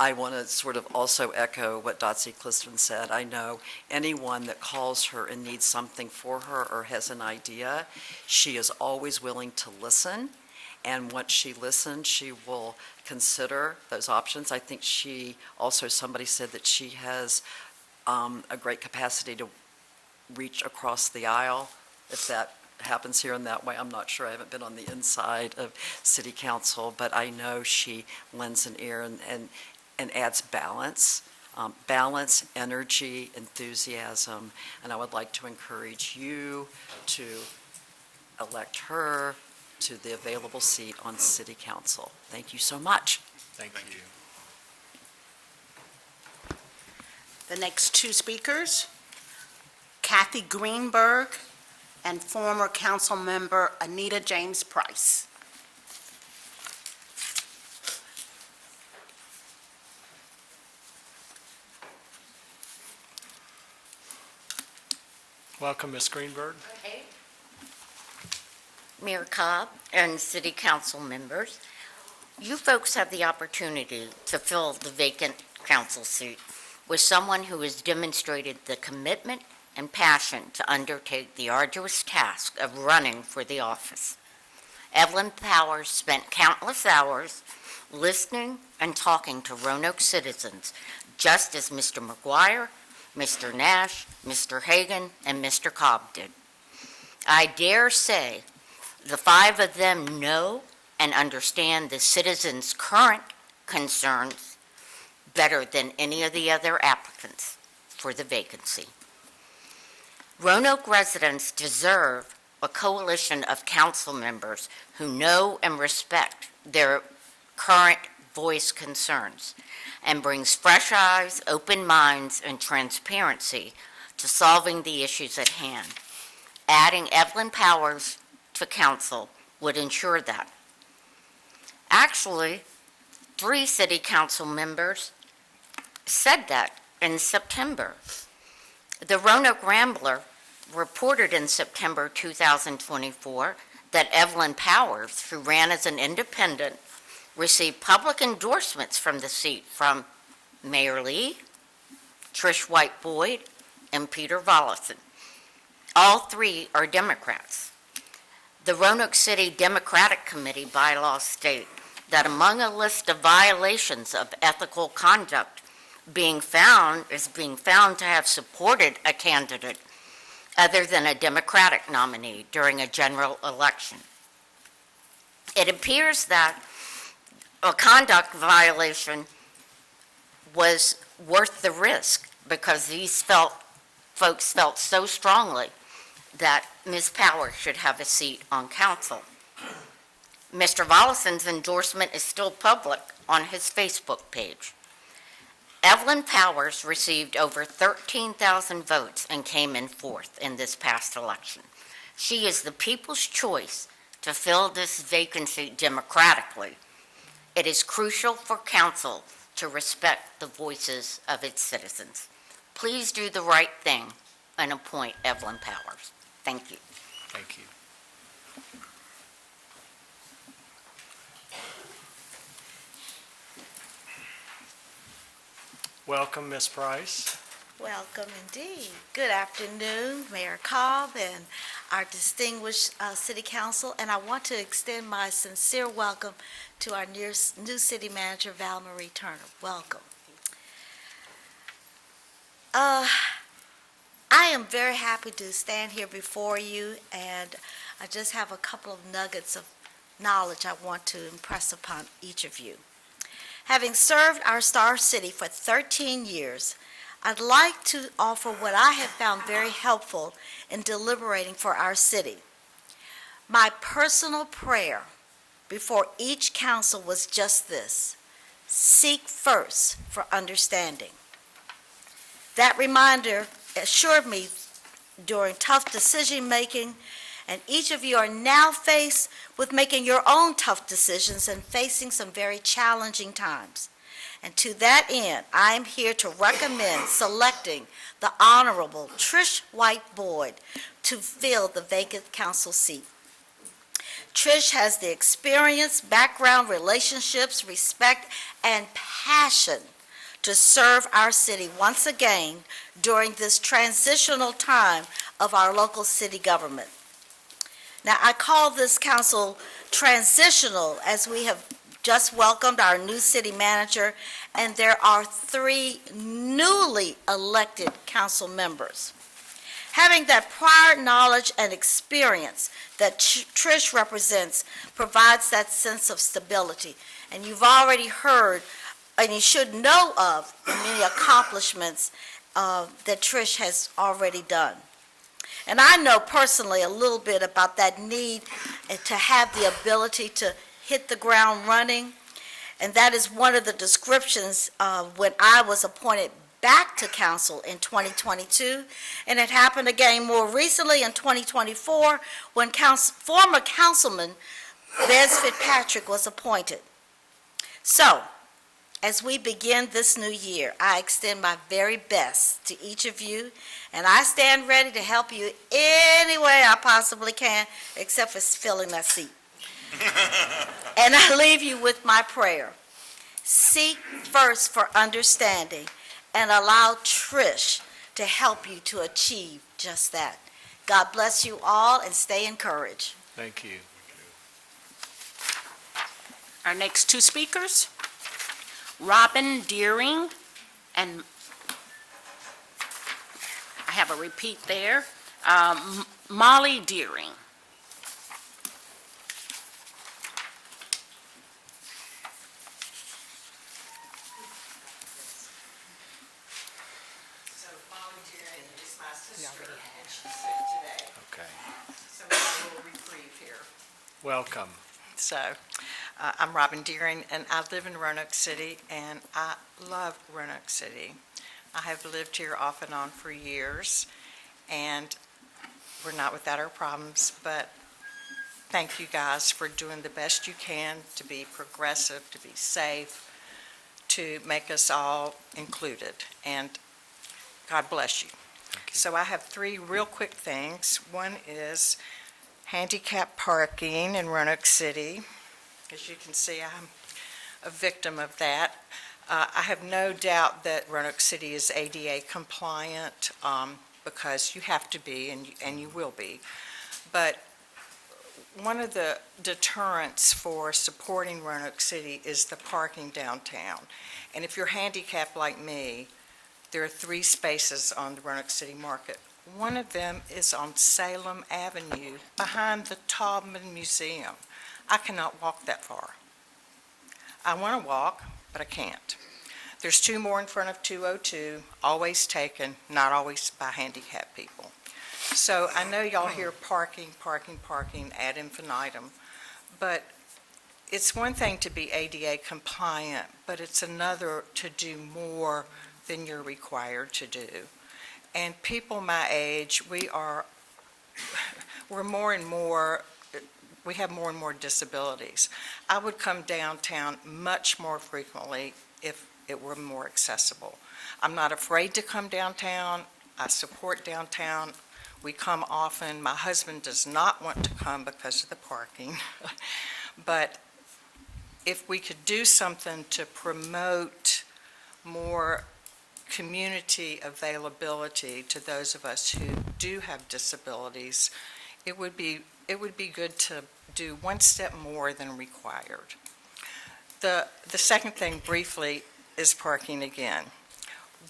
I want to sort of also echo what Dotsie Clifton said. I know anyone that calls her and needs something for her or has an idea, she is always willing to listen. And once she listens, she will consider those options. I think she also, somebody said that she has a great capacity to reach across the aisle. If that happens here in that way, I'm not sure. I haven't been on the inside of City Council, but I know she lends an ear and adds balance balance, energy, enthusiasm, and I would like to encourage you to elect her to the available seat on City Council. Thank you so much. Thank you. The next two speakers, Kathy Greenberg and former council member Anita James Price. Welcome, Ms. Greenberg. Okay. Mayor Cobb and City Council members, you folks have the opportunity to fill the vacant council seat with someone who has demonstrated the commitment and passion to undertake the arduous task of running for the office. Evelyn Powers spent countless hours listening and talking to Roanoke citizens, just as Mr. McGuire, Mr. Nash, Mr. Hagan, and Mr. Cobb did. I dare say the five of them know and understand the citizens' current concerns better than any of the other applicants for the vacancy. Roanoke residents deserve a coalition of council members who know and respect their current voice concerns and brings fresh eyes, open minds, and transparency to solving the issues at hand. Adding Evelyn Powers to council would ensure that. Actually, 3 city council members said that in September. The Roanoke Rambler reported in September 2024 that Evelyn Powers, who ran as an independent, received public endorsements from the seat from Mayor Lee, Trish White Boyd, and Peter Volleson. All 3 are Democrats. The Roanoke City Democratic Committee bylaws state that among a list of violations of ethical conduct being found to have supported a candidate other than a Democratic nominee during a general election. It appears that a conduct violation was worth the risk because these folks felt so strongly that Ms. Powers should have a seat on council. Mr. Volleson's endorsement is still public on his Facebook page. Evelyn Powers received over 13,000 votes and came in 4th in this past election. She is the people's choice to fill this vacancy democratically. It is crucial for council to respect the voices of its citizens. Please do the right thing and appoint Evelyn Powers. Thank you. Thank you. Welcome, Ms. Price. Welcome indeed. Good afternoon, Mayor Cobb and our distinguished City Council, and I want to extend my sincere welcome to our new City Manager, Val Marie Turner. Welcome. I am very happy to stand here before you, and I just have a couple of nuggets of knowledge I want to impress upon each of you. Having served our star city for 13 years, I'd like to offer what I have found very helpful in deliberating for our city. My personal prayer before each council was just this: seek first for understanding. That reminder assured me during tough decision-making, and each of you are now faced with making your own tough decisions and facing some very challenging times. And to that end, I am here to recommend selecting the Honorable Trish White Boyd to fill the vacant council seat. Trish has the experience, background, relationships, respect, and passion to serve our city once again during this transitional time of our local city government. Now, I call this council transitional as we have just welcomed our new city manager, and there are 3 newly elected council members. Having that prior knowledge and experience that Trish represents provides that sense of stability. And you've already heard and you should know of the many accomplishments that Trish has already done. And I know personally a little bit about that need to have the ability to hit the ground running. And that is one of the descriptions when I was appointed back to council in 2022. And it happened again more recently in 2024 when former councilman Bez Fitzpatrick was appointed. So, as we begin this new year, I extend my very best to each of you, and I stand ready to help you any way I possibly can, except for filling that seat. And I leave you with my prayer. Seek first for understanding and allow Trish to help you to achieve just that. God bless you all and stay encouraged. Thank you. Our next two speakers, Robin Deering, and I have a repeat there, Molly Deering. So Molly Deering is my sister, and she's sick today. Okay. So we have a little reprieve here. Welcome. So, I'm Robin Deering, and I live in Roanoke City, and I love Roanoke City. I have lived here off and on for years, and we're not without our problems, but thank you guys for doing the best you can to be progressive, to be safe, to make us all included, and God bless you. So I have three real quick things. One is handicap parking in Roanoke City. As you can see, I'm a victim of that. I have no doubt that Roanoke City is ADA compliant because you have to be and you will be. But one of the deterrents for supporting Roanoke City is the parking downtown. And if you're handicapped like me, there are 3 spaces on the Roanoke City Market. One of them is on Salem Avenue behind the Taubman Museum. I cannot walk that far. I want to walk, but I can't. There's 2 more in front of 202, always taken, not always by handicapped people. So I know y'all hear parking ad infinitum, but it's one thing to be ADA compliant, but it's another to do more than you're required to do. And people my age, we have more and more disabilities. I would come downtown much more frequently if it were more accessible. I'm not afraid to come downtown. I support downtown. We come often. My husband does not want to come because of the parking. But if we could do something to promote more community availability to those of us who do have disabilities, it would be good to do one step more than required. The second thing briefly is parking again.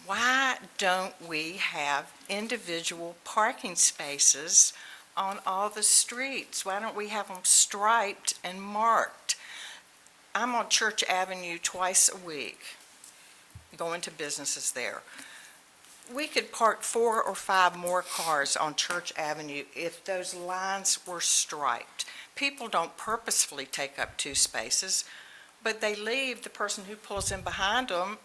Why don't we have individual parking spaces on all the streets? Why don't we have them striped and marked? I'm on Church Avenue twice a week, going to businesses there. We could park 4 or 5 more cars on Church Avenue if those lines were striped. People don't purposefully take up 2 spaces, but they leave. The person who pulls in behind them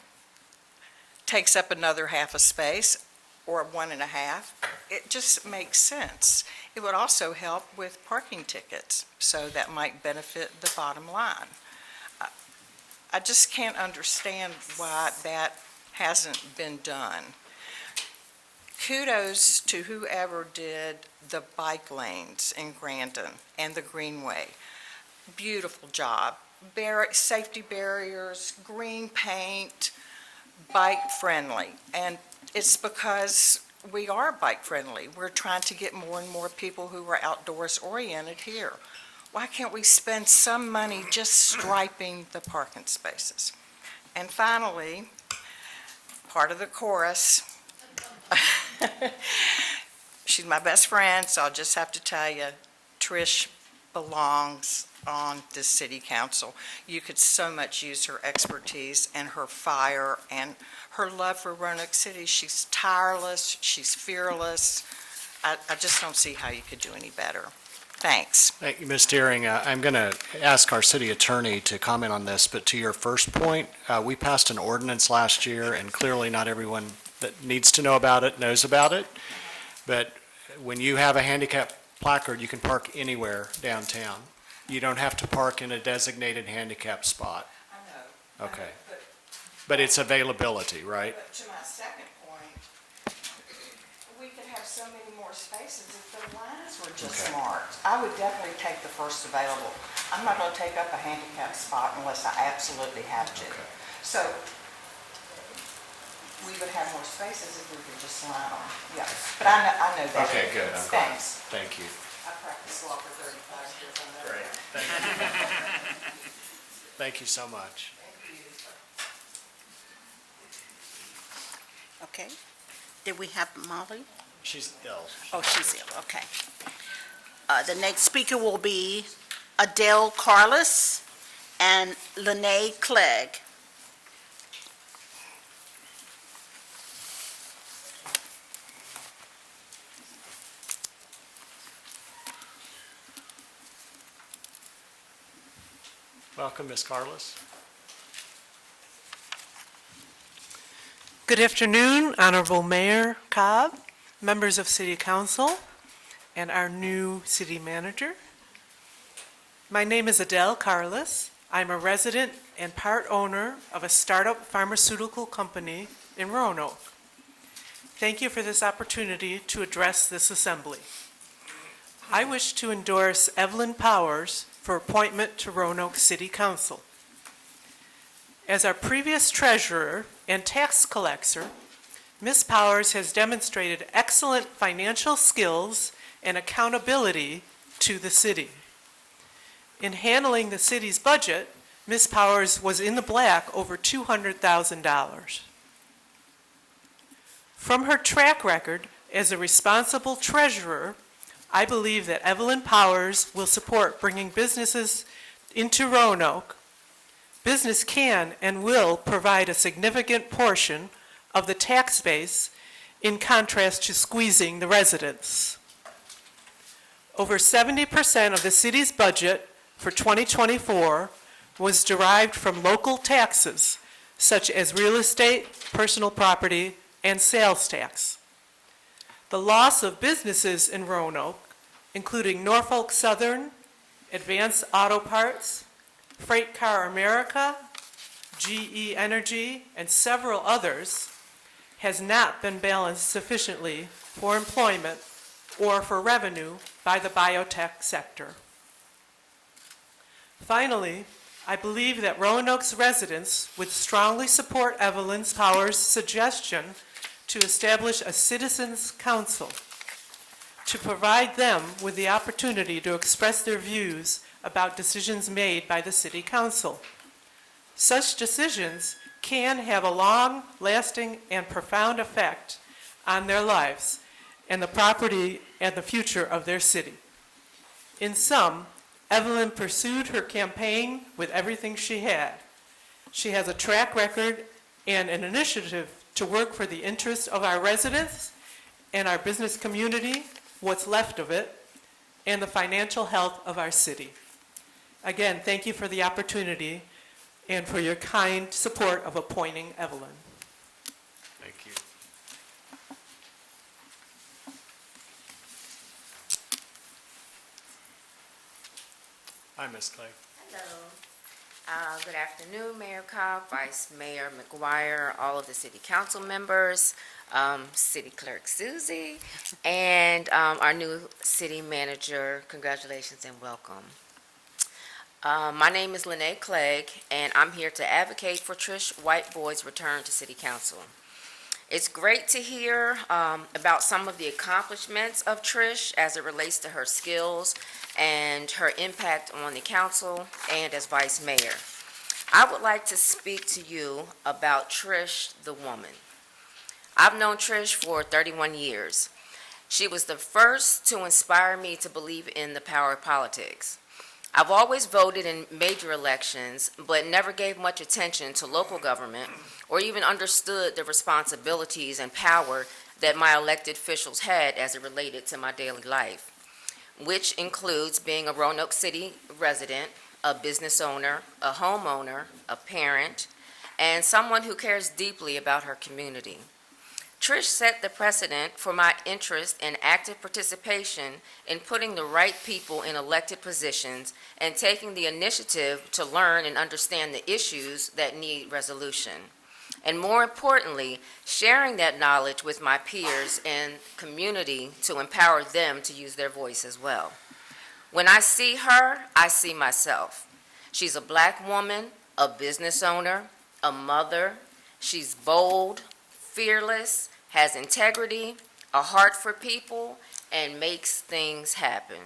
takes up another half a space or 1.5. It just makes sense. It would also help with parking tickets, so that might benefit the bottom line. I just can't understand why that hasn't been done. Kudos to whoever did the bike lanes in Grandin and the Greenway. Beautiful job. Safety barriers, green paint, bike friendly. And it's because we are bike friendly. We're trying to get more and more people who are outdoors oriented here. Why can't we spend some money just striping the parking spaces? And finally, part of the chorus, she's my best friend, so I'll just have to tell you, Trish belongs on this city council. You could so much use her expertise and her fire and her love for Roanoke City. She's tireless, she's fearless. I just don't see how you could do any better. Thanks. Thank you, Ms. Deering. I'm going to ask our city attorney to comment on this, but to your first point, we passed an ordinance last year, and clearly not everyone that needs to know about it knows about it. But when you have a handicap placard, you can park anywhere downtown. You don't have to park in a designated handicap spot. I know. Okay. But it's availability, right? But to my second point, we could have so many more spaces if the lines were just smart. I would definitely take the first available. I'm not going to take up a handicap spot unless I absolutely have to. So we would have more spaces if we could just line them. Yes, but I know that. Okay, good. Thanks. Thank you. I practiced law for 35 years. I know Great. that. Thank you. Thank you so much. Okay. Did we have Molly? She's ill. Oh, she's ill, okay. The next speaker will be Adele Carlos and Lene Clegg. Welcome, Ms. Carlos. Good afternoon, Honorable Mayor Cobb, members of City Council, and our new city manager. My name is Adele Carlos. I'm a resident and part owner of a startup pharmaceutical company in Roanoke. Thank you for this opportunity to address this assembly. I wish to endorse Evelyn Powers for appointment to Roanoke City Council. As our previous treasurer and tax collector, Ms. Powers has demonstrated excellent financial skills and accountability to the city. In handling the city's budget, Ms. Powers was in the black over $200,000. From her track record as a responsible treasurer, I believe that Evelyn Powers will support bringing businesses into Roanoke. Business can and will provide a significant portion of the tax base in contrast to squeezing the residents. Over 70% of the city's budget for 2024 was derived from local taxes, such as real estate, personal property, and sales tax. The loss of businesses in Roanoke, including Norfolk Southern, Advanced Auto Parts, Freight Car America, GE Energy, and several others, has not been balanced sufficiently for employment or for revenue by the biotech sector. Finally, I believe that Roanoke's residents would strongly support Evelyn Powers' suggestion to establish a citizens' council to provide them with the opportunity to express their views about decisions made by the City Council. Such decisions can have a long-lasting and profound effect on their lives and the property and the future of their city. In sum, Evelyn pursued her campaign with everything she had. She has a track record and an initiative to work for the interests of our residents and our business community, what's left of it, and the financial health of our city. Again, thank you for the opportunity and for your kind support of appointing Evelyn. Thank you. Hi, Ms. Clay. Hello. Good afternoon, Mayor Cobb, Vice Mayor McGuire, all of the city council members, City Clerk Susie, and our new city manager. Congratulations and welcome. My name is Lene Clegg, and I'm here to advocate for Trish Whiteboy's return to City Council. It's great to hear about some of the accomplishments of Trish as it relates to her skills and her impact on the council and as vice mayor. I would like to speak to you about Trish, the woman. I've known Trish for 31 years. She was the first to inspire me to believe in the power of politics. I've always voted in major elections, but never gave much attention to local government or even understood the responsibilities and power that my elected officials had as it related to my daily life, which includes being a Roanoke City resident, a business owner, a homeowner, a parent, and someone who cares deeply about her community. Trish set the precedent for my interest and active participation in putting the right people in elected positions and taking the initiative to learn and understand the issues that need resolution. And more importantly, sharing that knowledge with my peers and community to empower them to use their voice as well. When I see her, I see myself. She's a Black woman, a business owner, a mother. She's bold, fearless, has integrity, a heart for people, and makes things happen.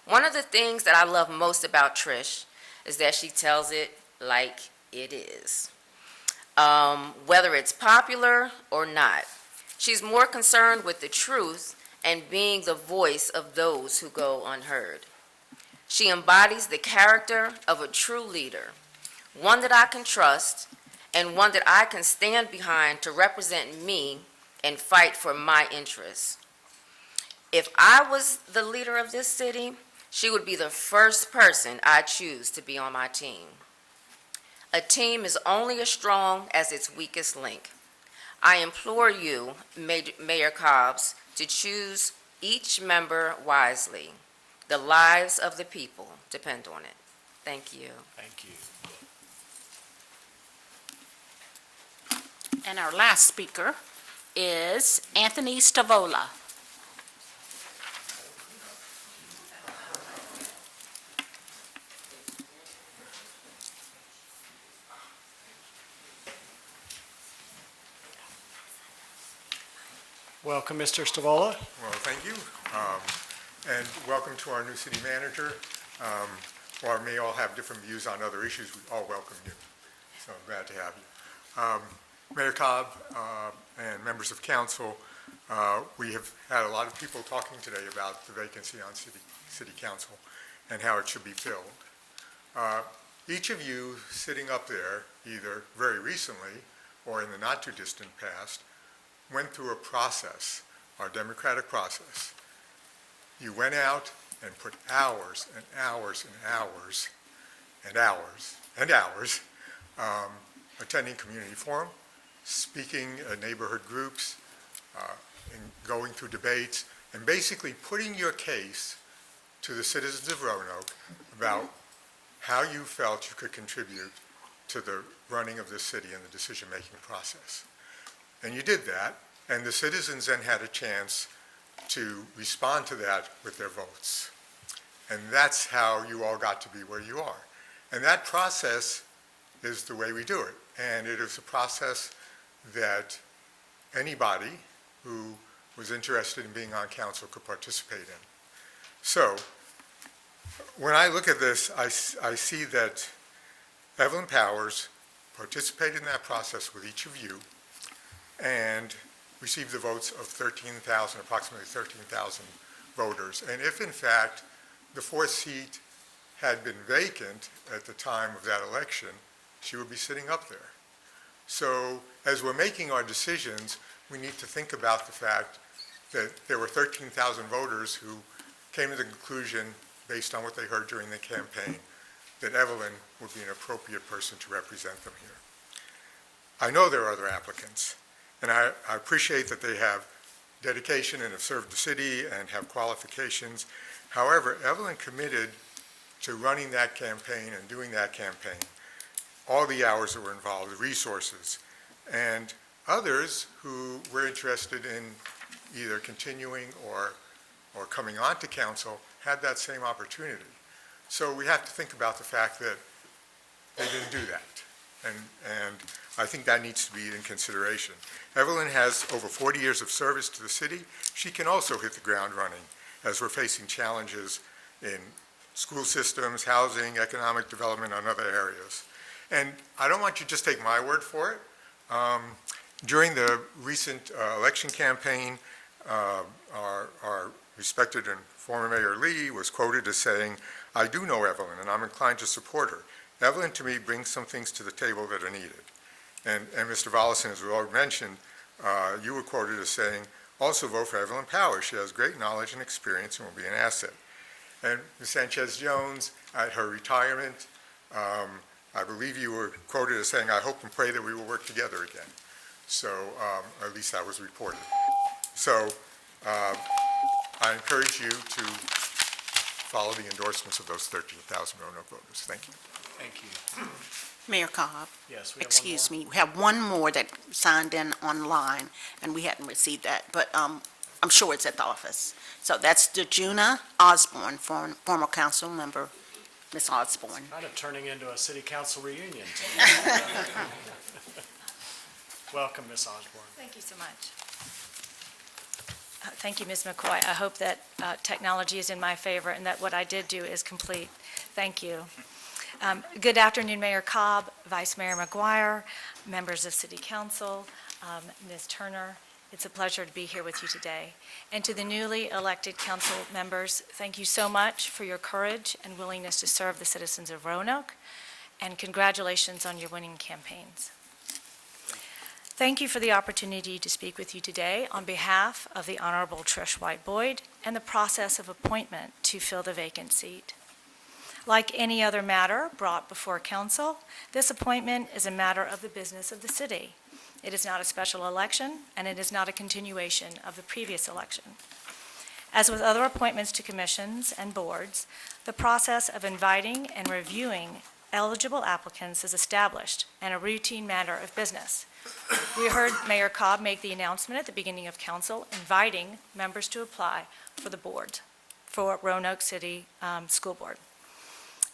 One of the things that I love most about Trish is that she tells it like it is. Whether it's popular or not, she's more concerned with the truth and being the voice of those who go unheard. She embodies the character of a true leader, one that I can trust, and one that I can stand behind to represent me and fight for my interests. If I was the leader of this city, she would be the first person I choose to be on my team. A team is only as strong as its weakest link. I implore you, Mayor Cobbs, to choose each member wisely. The lives of the people depend on it. Thank you. Thank you. And our last speaker is Anthony Stavola. Welcome, Mr. Stavola. Well, thank you. And welcome to our new city manager. While we may all have different views on other issues, we all welcome you. So I'm glad to have you. Mayor Cobb and members of council, we have had a lot of people talking today about the vacancy on city council and how it should be filled. Each of you sitting up there, either very recently or in the not too distant past, went through a process, our democratic process. You went out and put hours and hours and hours and hours and hours attending community forum, speaking at neighborhood groups, and going through debates, and basically putting your case to the citizens of Roanoke about how you felt you could contribute to the running of the city and the decision-making process. And you did that, and the citizens then had a chance to respond to that with their votes. And that's how you all got to be where you are. And that process is the way we do it. And it is a process that anybody who was interested in being on council could participate in. So when I look at this, I see that Evelyn Powers participated in that process with each of you and received the votes of approximately 13,000 voters. And if in fact the fourth seat had been vacant at the time of that election, she would be sitting up there. So as we're making our decisions, we need to think about the fact that there were 13,000 voters who came to the conclusion, based on what they heard during the campaign, that Evelyn would be an appropriate person to represent them here. I know there are other applicants, and I appreciate that they have dedication and have served the city and have qualifications. However, Evelyn committed to running that campaign and doing that campaign, all the hours that were involved, the resources, and others who were interested in either continuing or coming on to council had that same opportunity. So we have to think about the fact that they didn't do that. And I think that needs to be in consideration. Evelyn has over 40 years of service to the city. She can also hit the ground running as we're facing challenges in school systems, housing, economic development, and other areas. And I don't want you to just take my word for it. During the recent election campaign, our Respected and former Mayor Lee was quoted as saying, "I do know Evelyn, and I'm inclined to support her. Evelyn, to me, brings some things to the table that are needed." And Mr. Volleson, as we already mentioned, you were quoted as saying, "Also vote for Evelyn Powers. She has great knowledge and experience and will be an asset." And Ms. Sanchez-Jones, at her retirement, I believe you were quoted as saying, "I hope and pray that we will work together again." So, at least that was reported. So, I encourage you to follow the endorsements of those 13,000 Roanoke voters. Thank you. Thank you. Mayor Cobb, Yes, we have one excuse more. me, we have one more that signed in online, and we hadn't received that, but I'm sure it's at the office. So that's Dejuna Osborne, former council member, Ms. Osborne. Kind of turning into a city council reunion tonight. Welcome, Ms. Osborne. Thank you so much. Thank you, Ms. McCoy. I hope that technology is in my favor and that what I did do is complete. Thank you. Good afternoon, Mayor Cobb, Vice Mayor McGuire, members of City Council, Ms. Turner. It's a pleasure to be here with you today. And to the newly elected council members, thank you so much for your courage and willingness to serve the citizens of Roanoke, and congratulations on your winning campaigns. Thank you for the opportunity to speak with you today on behalf of the Honorable Trish White Boyd and the process of appointment to fill the vacant seat. Like any other matter brought before council, this appointment is a matter of the business of the city. It is not a special election, and it is not a continuation of the previous election. As with other appointments to commissions and boards, the process of inviting and reviewing eligible applicants is established and a routine matter of business. We heard Mayor Cobb make the announcement at the beginning of council inviting members to apply for the board, for Roanoke City School Board.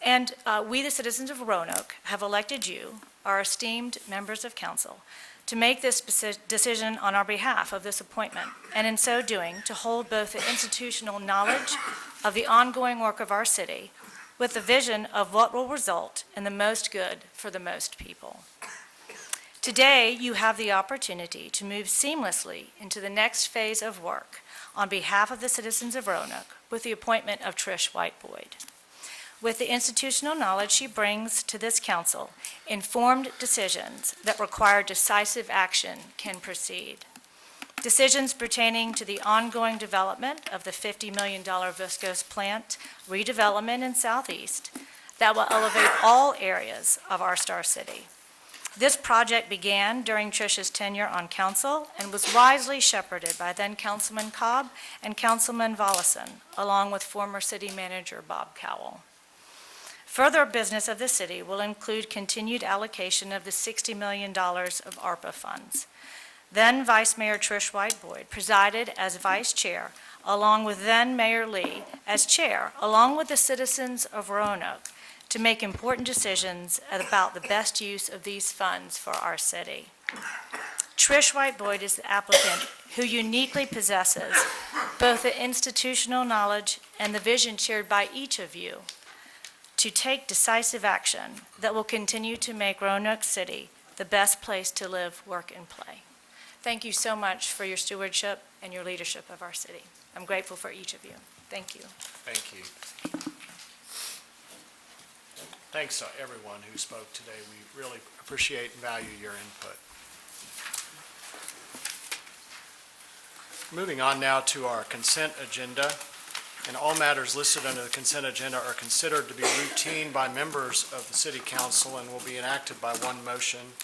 And we, the citizens of Roanoke, have elected you, our esteemed members of council, to make this decision on our behalf of this appointment, and in so doing, to hold both the institutional knowledge of the ongoing work of our city with the vision of what will result in the most good for the most people. Today, you have the opportunity to move seamlessly into the next phase of work on behalf of the citizens of Roanoke with the appointment of Trish White Boyd. With the institutional knowledge she brings to this council, informed decisions that require decisive action can proceed. Decisions pertaining to the ongoing development of the $50 million viscose plant redevelopment in Southeast that will elevate all areas of our Star City. This project began during Trish's tenure on council and was wisely shepherded by then Councilman Cobb and Councilman Volleson, along with former city manager Bob Cowell. Further business of the city will include continued allocation of the $60 million of ARPA funds. Then Vice Mayor Trish White Boyd presided as vice chair, along with then Mayor Lee as chair, along with the citizens of Roanoke, to make important decisions about the best use of these funds for our city. Trish White Boyd is the applicant who uniquely possesses both the institutional knowledge and the vision shared by each of you to take decisive action that will continue to make Roanoke City the best place to live, work, and play. Thank you so much for your stewardship and your leadership of our city. I'm grateful for each of you. Thank you. Thank you. Thanks to everyone who spoke today. We really appreciate and value your input. Moving on now to our consent agenda. And all matters listed under the consent agenda are considered to be routine by members of the City Council and will be enacted by one motion.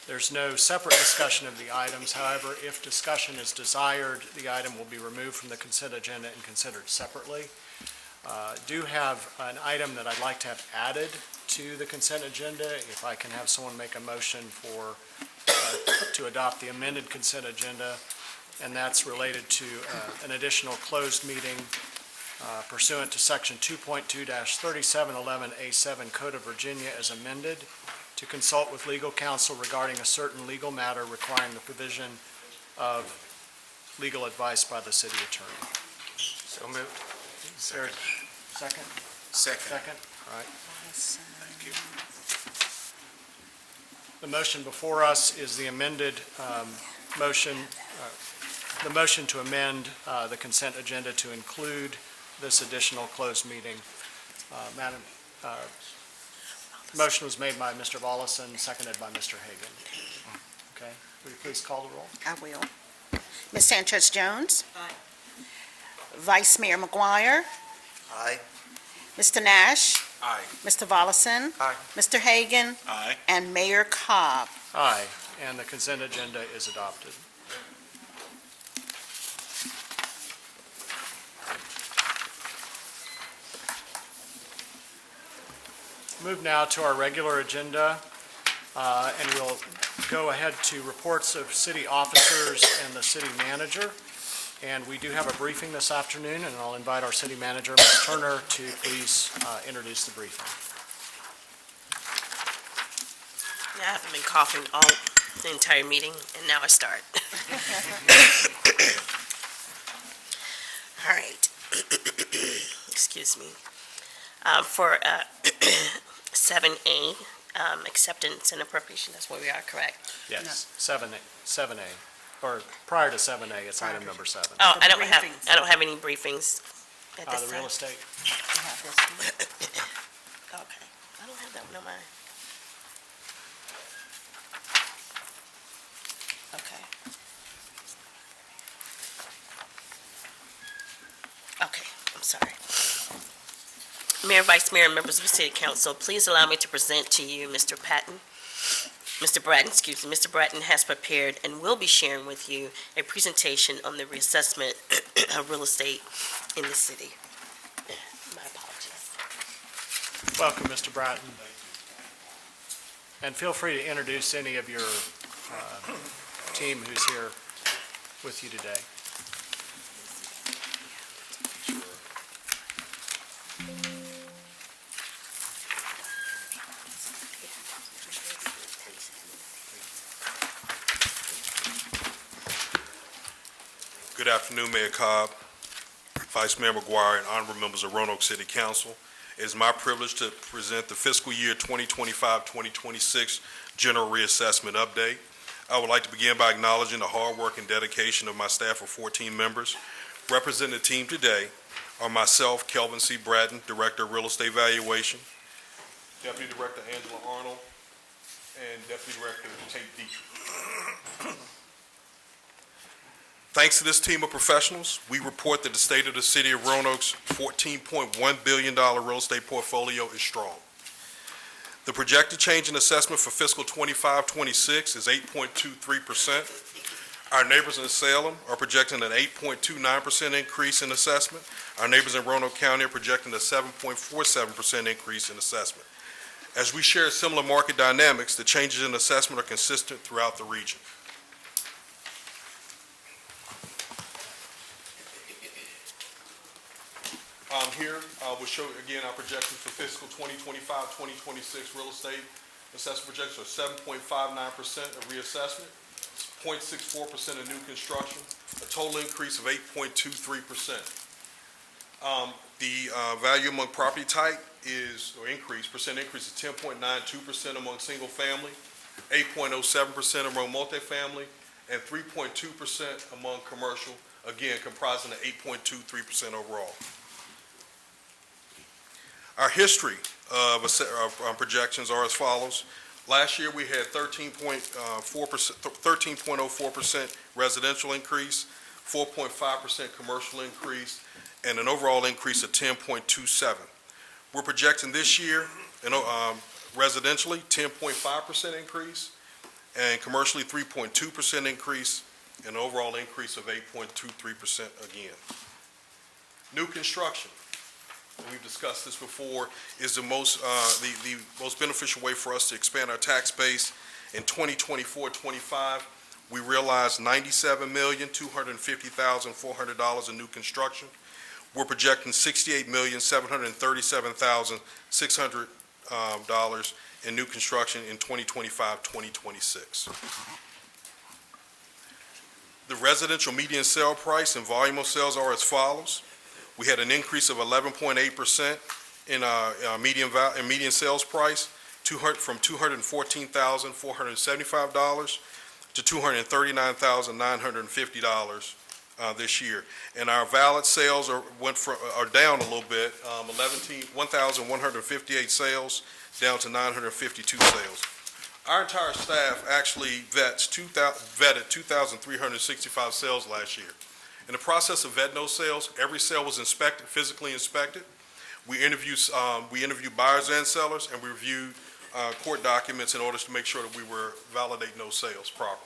There's no separate discussion of the items. However, if discussion is desired, the item will be removed from the consent agenda and considered separately. Do have an item that I'd like to have added to the consent agenda. If I can have someone make a motion for to adopt the amended consent agenda, and that's related to an additional closed meeting pursuant to Section 2.2-3711A7 Code of Virginia as amended, to consult with legal counsel regarding a certain legal matter requiring the provision of legal advice by the city attorney. So moved. Second. Second? Second, all right. Thank you. The motion before us is the amended motion the motion to amend the consent agenda to include this additional closed meeting. Madam, motion was made by Mr. Volleson, seconded by Mr. Hagan. Okay, will you please call the roll? I will. Ms. Sanchez Jones? Aye. Vice Mayor McGuire? Aye. Mr. Nash? Aye. Mr. Volleson? Aye. Mr. Hagan? Aye. And Mayor Cobb. Aye, and the consent agenda is adopted. Move now to our regular agenda, and we'll go ahead to reports of city officers and the city manager. And we do have a briefing this afternoon, and I'll invite our city manager, Ms. Turner, to please introduce the briefing. I haven't been coughing all the entire meeting, and now I start. All right. Excuse me. For 7A, acceptance and appropriation, that's where we are, correct? Yes, 7A, or prior to 7A, it's item number 7. Oh, I don't have any briefings at this The time. real estate. Okay, I don't have that one on mine. Okay. Okay, I'm sorry. Mayor, Vice Mayor, and members of the City Council, please allow me to present to you Mr. Bratton. Mr. Bratton has prepared and will be sharing with you a presentation on the reassessment of real estate in the city. My apologies. Welcome, Mr. Bratton. And feel free to introduce any of your team who's here with you today. Good afternoon, Mayor Cobb, Vice Mayor McGuire, and honorable members of Roanoke City Council. It is my privilege to present the fiscal year 2025-2026 General Reassessment Update. I would like to begin by acknowledging the hard work and dedication of my staff of 14 members. Representing the team today are myself, Kelvin C. Bratton, Director of Real Estate Valuation, Deputy Director Angela Arnold, and Deputy Director Tate Dietrich. Thanks to this team of professionals, we report that the state of the city of Roanoke's $14.1 billion real estate portfolio is strong. The projected change in assessment for fiscal 25-26 is 8.23%. Our neighbors in Salem are projecting an 8.29% increase in assessment. Our neighbors in Roanoke County are projecting a 7.47% increase in assessment. As we share similar market dynamics, the changes in assessment are consistent throughout the region. Here, we'll show again our projections for fiscal 2025-2026 real estate. Assessment projections are 7.59% of reassessment, 0.64% of new construction, a total increase of 8.23%. The value among property type percent increase is 10.92% among single family, 8.07% among multifamily, and 3.2% among commercial, again comprising the 8.23% overall. Our history of projections are as follows. Last year, we had 13.04% residential increase, 4.5% commercial increase, and an overall increase of 10.27. We're projecting this year, residentially, 10.5% increase, and commercially, 3.2% increase, and an overall increase of 8.23% again. New construction. We've discussed this before, is the most beneficial way for us to expand our tax base. In 2024-25, we realized $97,250,400 in new construction. We're projecting $68,737,600 in new construction in 2025-2026. The residential median sale price and volume of sales are as follows. We had an increase of 11.8% in median sales price from $214,475 to $239,950 this year. And our valid sales are down a little bit, 1,158 sales, down to 952 sales. Our entire staff actually vetted 2,365 sales last year. In the process of vetting those sales, every sale was inspected, physically inspected. We interviewed buyers and sellers, and we reviewed court documents in order to make sure that we were validating those sales properly.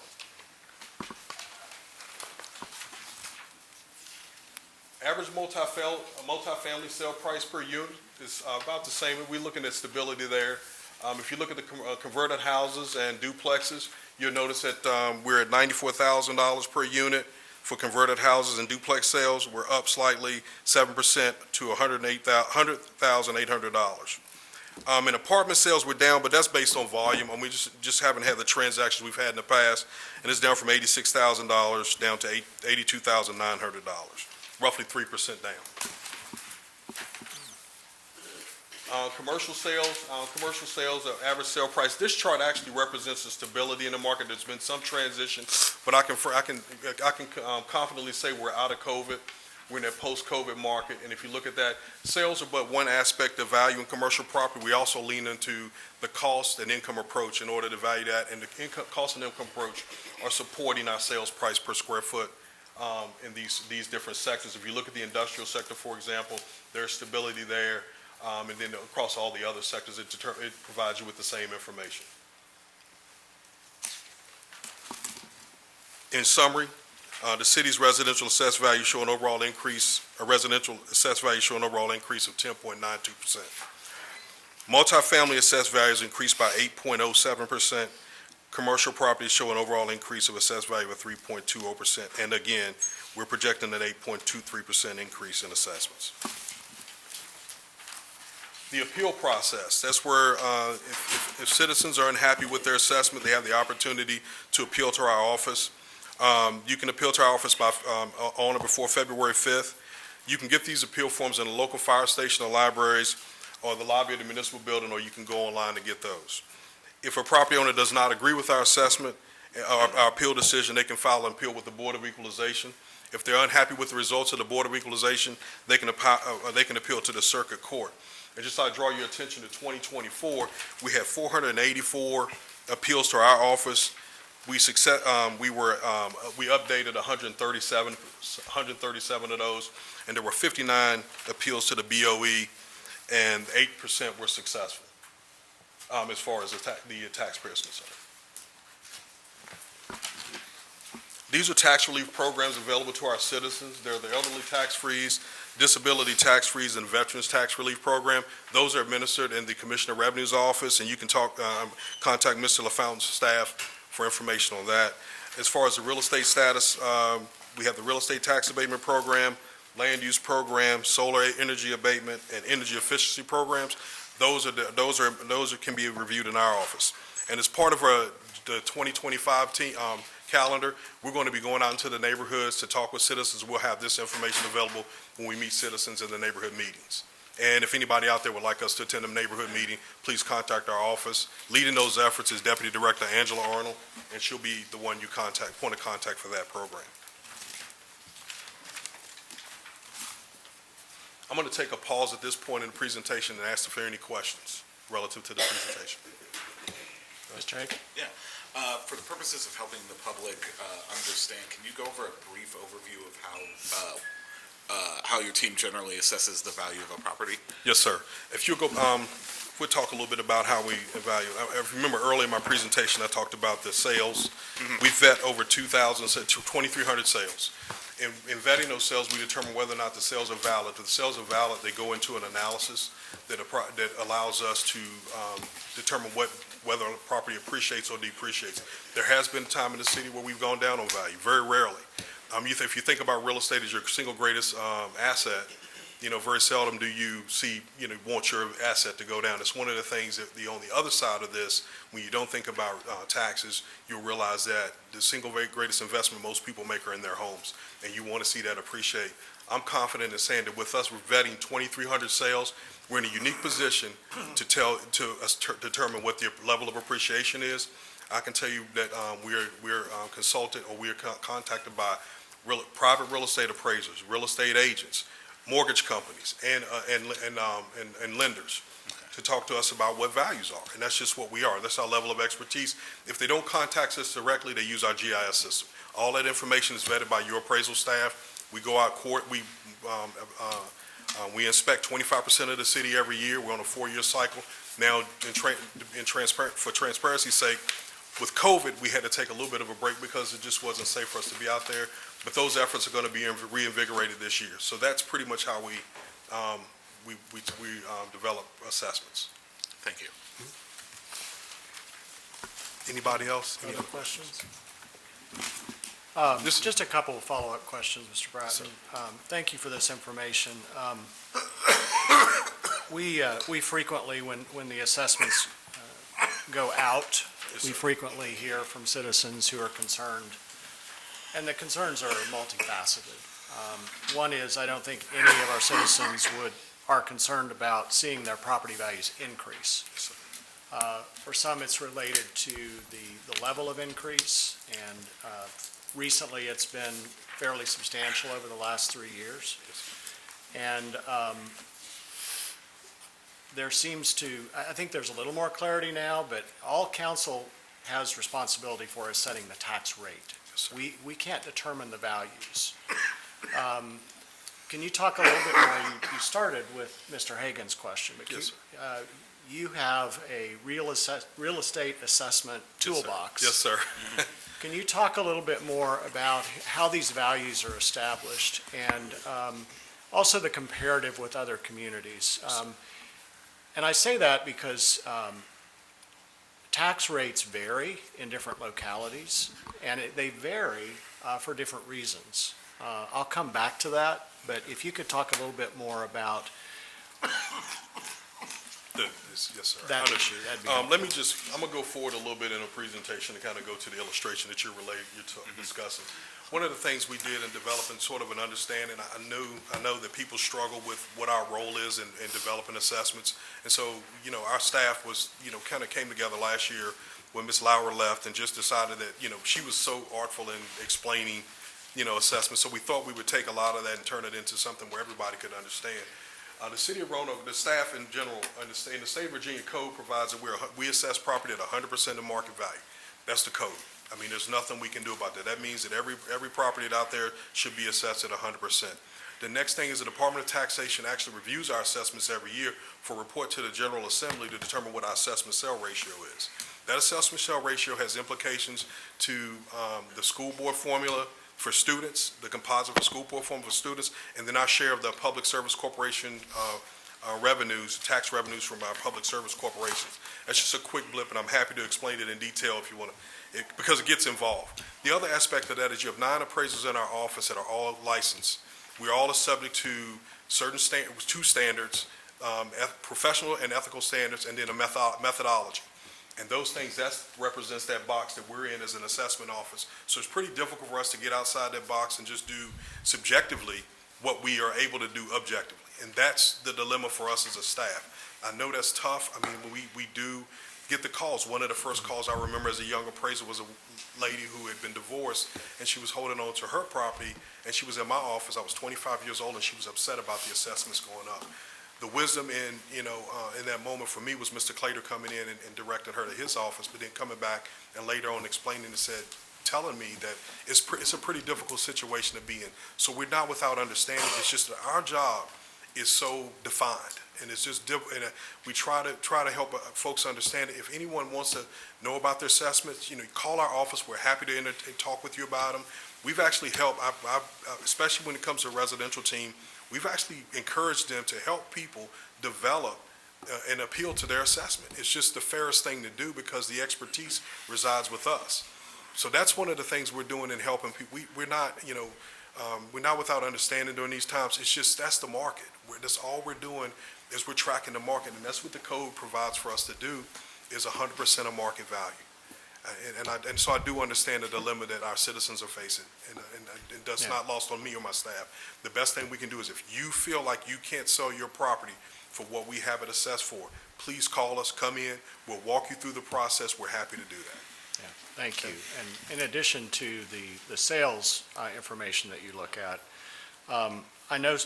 Average multifamily sale price per unit is about the same. We're looking at stability there. If you look at the converted houses and duplexes, you'll notice that we're at $94,000 per unit for converted houses and duplex sales. We're up slightly 7% to $100,800. In apartment sales, we're down, but that's based on volume, and we just haven't had the transactions we've had in the past, and it's down from $86,000 down to $82,900, roughly 3% down. Commercial sales, average sale price. This chart actually represents the stability in the market. There's been some transition, but I can confidently say we're out of COVID. We're in a post-COVID market, and if you look at that, sales are but one aspect of value in commercial property. We also lean into the cost and income approach in order to value that, and the cost and income approach are supporting our sales price per square foot in these different sectors. If you look at the industrial sector, for example, there's stability there. And then across all the other sectors, it provides you with the same information. In summary, the city's residential assessed value show an overall increase, of 10.92%. Multifamily assessed values increased by 8.07%. Commercial properties show an overall increase of assessed value of 3.20%. And again, we're projecting an 8.23% increase in assessments. The appeal process, that's where if citizens are unhappy with their assessment, they have the opportunity to appeal to our office. You can appeal to our office by on or before February 5th. You can get these appeal forms in the local fire station or libraries or the lobby of the municipal building, or you can go online to get those. If a property owner does not agree with our assessment, our appeal decision, they can file an appeal with the Board of Equalization. If they're unhappy with the results of the Board of Equalization, they can appeal to the circuit court. And just to draw your attention to 2024, we had 484 appeals to our office. We updated 137 of those, and there were 59 appeals to the BOE, and 8% were successful as far as the taxpayer is concerned. These are tax relief programs available to our citizens. They're the elderly tax freeze, disability tax freeze, and veterans tax relief program. Those are administered in the Commissioner of Revenue's office, and you can contact Mr. LaFountain's staff for information on that. As far as the real estate status, we have the real estate tax abatement program, land use program, solar energy abatement, and energy efficiency programs. Those can be reviewed in our office. And as part of the 2025 calendar, we're going to be going out into the neighborhoods to talk with citizens. We'll have this information available when we meet citizens in the neighborhood meetings. And if anybody out there would like us to attend a neighborhood meeting, please contact our office. Leading those efforts is Deputy Director Angela Arnold, and she'll be the one you point of contact for that program. I'm going to take a pause at this point in the presentation and ask if there are any questions relative to the presentation. Mr. Hank? Yeah. For the purposes of helping the public understand, can you go over a brief overview of how your team generally assesses the value of a property? Yes, sir. If you go, we'll talk a little bit about how we evaluate. If you remember earlier in my presentation, I talked about the sales. We vet over 2,300 sales. In vetting those sales, we determine whether or not the sales are valid. If the sales are valid, they go into an analysis that allows us to determine whether a property appreciates or depreciates. There has been a time in the city where we've gone down on value, very rarely. If you think about real estate as your single greatest asset, very seldom do you want your asset to go down. It's one of the things that on the other side of this, when you don't think about taxes, you'll realize that the single greatest investment most people make are in their homes, and you want to see that appreciate. I'm confident in saying that with us, we're vetting 2,300 sales. We're in a unique position to determine what the level of appreciation is. I can tell you that we're consulted, or we're contacted by private real estate appraisers, real estate agents, mortgage companies, and lenders to talk to us about what values are. And that's just what we are. That's our level of expertise. If they don't contact us directly, they use our GIS system. All that information is vetted by your appraisal staff. We go out court, we inspect 25% of the city every year. We're on a 4-year cycle. Now, for transparency's sake, with COVID, we had to take a little bit of a break because it just wasn't safe for us to be out there. But those efforts are going to be reinvigorated this year. So that's pretty much how we develop assessments. Thank you. Anybody else? Any Other other questions? Just a couple of follow-up questions, Mr. Bratton. Thank you for this information. We frequently, when the assessments go out, we frequently hear from citizens who are concerned, and the concerns are multifaceted. One is, I don't think any of our citizens are concerned about seeing their property values increase. For some, it's related to the level of increase, and recently it's been fairly substantial over the last 3 years. And there seems to, I think there's a little more clarity now, but all council has responsibility for is setting the tax rate. We can't determine the values. Can you talk a little bit more, you started with Mr. Hagan's question, but you have a real estate assessment toolbox. Yes, sir. Can you talk a little bit more about how these values are established and also the comparative with other communities? And I say that because tax rates vary in different localities, and they vary for different reasons. I'll come back to that, but if you could talk a little bit more about Yes, sir. that issue, that'd be I'm gonna go forward a little bit in a presentation to kind of go to the illustration that you're discussing. One of the things we did in developing sort of an understanding, I know that people struggle with what our role is in developing assessments. And so, our staff was, kind of came together last year when Ms. Lauer left and just decided that, she was so artful in explaining, assessments. So we thought we would take a lot of that and turn it into something where everybody could understand. The city of Roanoke, the staff in general, in the state of Virginia code provides that we assess property at 100% of market value. That's the code. I mean, there's nothing we can do about that. That means that every property out there should be assessed at 100%. The next thing is the Department of Taxation actually reviews our assessments every year for report to the General Assembly to determine what our assessment sale ratio is. That assessment sale ratio has implications to the school board formula for students, the composite for school board formula for students, and then our share of the Public Service Corporation revenues, tax revenues from our public service corporations. That's just a quick blip, and I'm happy to explain it in detail if you want to, because it gets involved. The other aspect of that is you have 9 appraisers in our office that are all licensed. We're all subject to certain two standards, professional and ethical standards, and then a methodology. And those things, that represents that box that we're in as an assessment office. So it's pretty difficult for us to get outside that box and just do subjectively what we are able to do objectively. And that's the dilemma for us as a staff. I know that's tough. I mean, we do get the calls. One of the first calls I remember as a young appraiser was a lady who had been divorced, and she was holding on to her property, and she was in my office. I was 25 years old, and she was upset about the assessments going up. The wisdom in that moment for me was Mr. Clater coming in and directing her to his office, but then coming back and later on explaining and telling me that it's a pretty difficult situation to be in. So we're not without understanding. It's just that our job is so defined, and it's just we try to help folks understand it. If anyone wants to know about their assessments, call our office. We're happy to talk with you about them. We've actually helped, especially when it comes to a residential team. We've actually encouraged them to help people develop and appeal to their assessment. It's just the fairest thing to do because the expertise resides with us. So that's one of the things we're doing in helping people. We're not without understanding during these times. It's just that's the market. That's all we're doing is we're tracking the market, and that's what the code provides for us to do is 100% of market value. And so I do understand the dilemma that our citizens are facing, and that's not lost on me or my staff. The best thing we can do is if you feel like you can't sell your property for what we have it assessed for, please call us, come in, we'll walk you through the process. We're happy to do that. Yeah, thank you. And in addition to the sales information that you look at, I know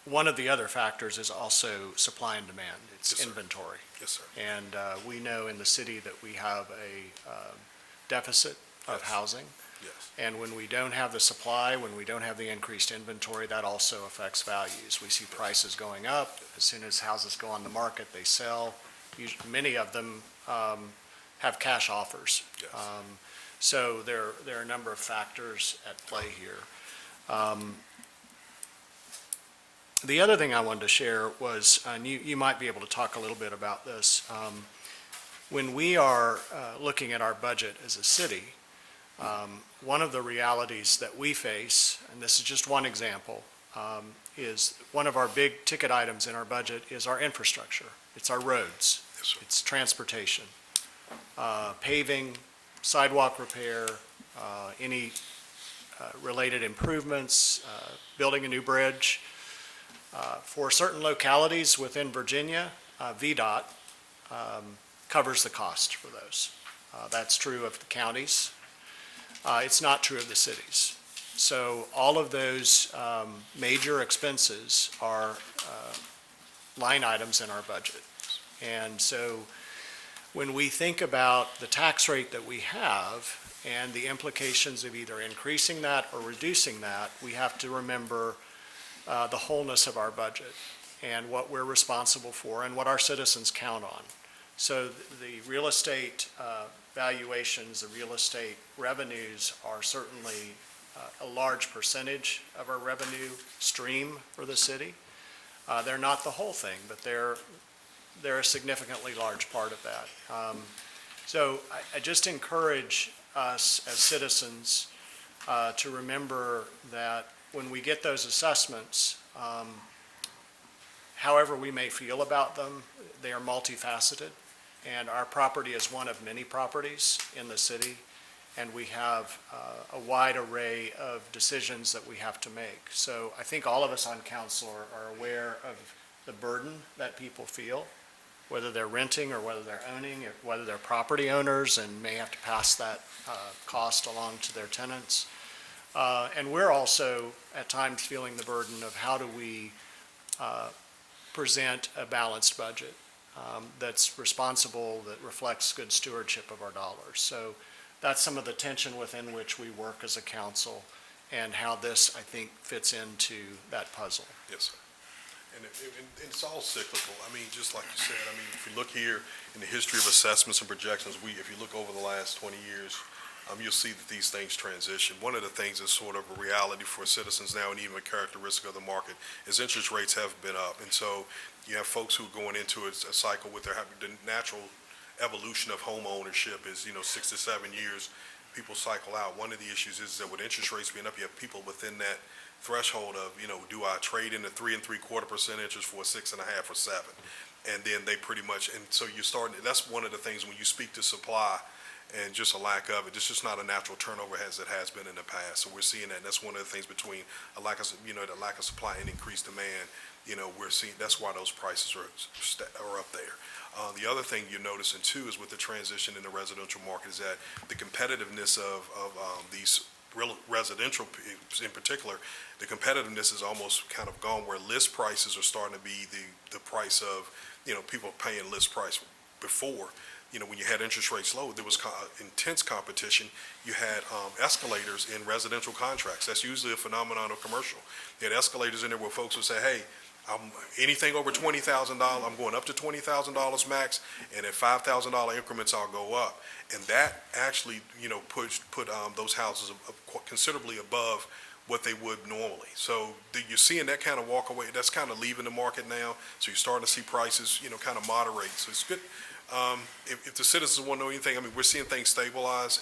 one of the other factors is also supply and demand. It's Yes, sir. inventory. Yes, sir. And we know in the city that we have a deficit of Yes. housing. Yes. And when we don't have the supply, when we don't have the increased inventory, that also affects values. We see prices going up. As soon as houses go on the market, they sell. Many of them have cash offers. Yes. So there are a number of factors at play here. The other thing I wanted to share was, and you might be able to talk a little bit about this, when we are looking at our budget as a city, one of the realities that we face, and this is just one example, is one of our big ticket items in our budget is our infrastructure. It's our roads. Yes, sir. It's transportation, paving, sidewalk repair, any related improvements, building a new bridge. For certain localities within Virginia, VDOT covers the cost for those. That's true of the counties. It's not true of the cities. So all of those major expenses are line items in our budget. And so when we think about the tax rate that we have and the implications of either increasing that or reducing that, we have to remember the wholeness of our budget and what we're responsible for and what our citizens count on. So the real estate valuations, the real estate revenues are certainly a large percentage of our revenue stream for the city. They're not the whole thing, but they're a significantly large part of that. So I just encourage us as citizens to remember that when we get those assessments, however we may feel about them, they are multifaceted. And our property is one of many properties in the city, and we have a wide array of decisions that we have to make. So I think all of us on council are aware of the burden that people feel, whether they're renting or whether they're owning, or whether they're property owners and may have to pass that cost along to their tenants. And we're also at times feeling the burden of how do we present a balanced budget that's responsible, that reflects good stewardship of our dollars. So that's some of the tension within which we work as a council and how this, I think, fits into that puzzle. Yes, sir. And it's all cyclical. I mean, just like you said, I mean, if you look here in the history of assessments and projections, if you look over the last 20 years, you'll see that these things transition. One of the things that's sort of a reality for citizens now, and even a characteristic of the market, is interest rates have been up. And so you have folks who are going into a cycle with the natural evolution of home ownership is, 6 to 7 years, people cycle out. One of the issues is that with interest rates being up, you have people within that threshold of, do I trade in a 3 3/4% interest for a 6.5 or 7? And then they pretty much, and so you're starting, that's one of the things when you speak to supply and just a lack of it, it's just not a natural turnover as it has been in the past. So we're seeing that, and that's one of the things between a lack of, the lack of supply and increased demand, we're seeing, that's why those prices are up there. The other thing you're noticing too is with the transition in the residential market is that the competitiveness of these real residential in particular, the competitiveness is almost kind of gone where list prices are starting to be the price of, people paying list price before. When you had interest rates low, there was intense competition. You had escalators in residential contracts. That's usually a phenomenon of commercial. You had escalators in there where folks would say, hey, anything over $20,000, I'm going up to $20,000 max, and at $5,000 increments, I'll go up. And that actually, put those houses considerably above what they would normally. So you're seeing that kind of walk away. That's kind of leaving the market now. So you're starting to see prices, kind of moderate. So it's good. If the citizens want to know anything, we're seeing things stabilize,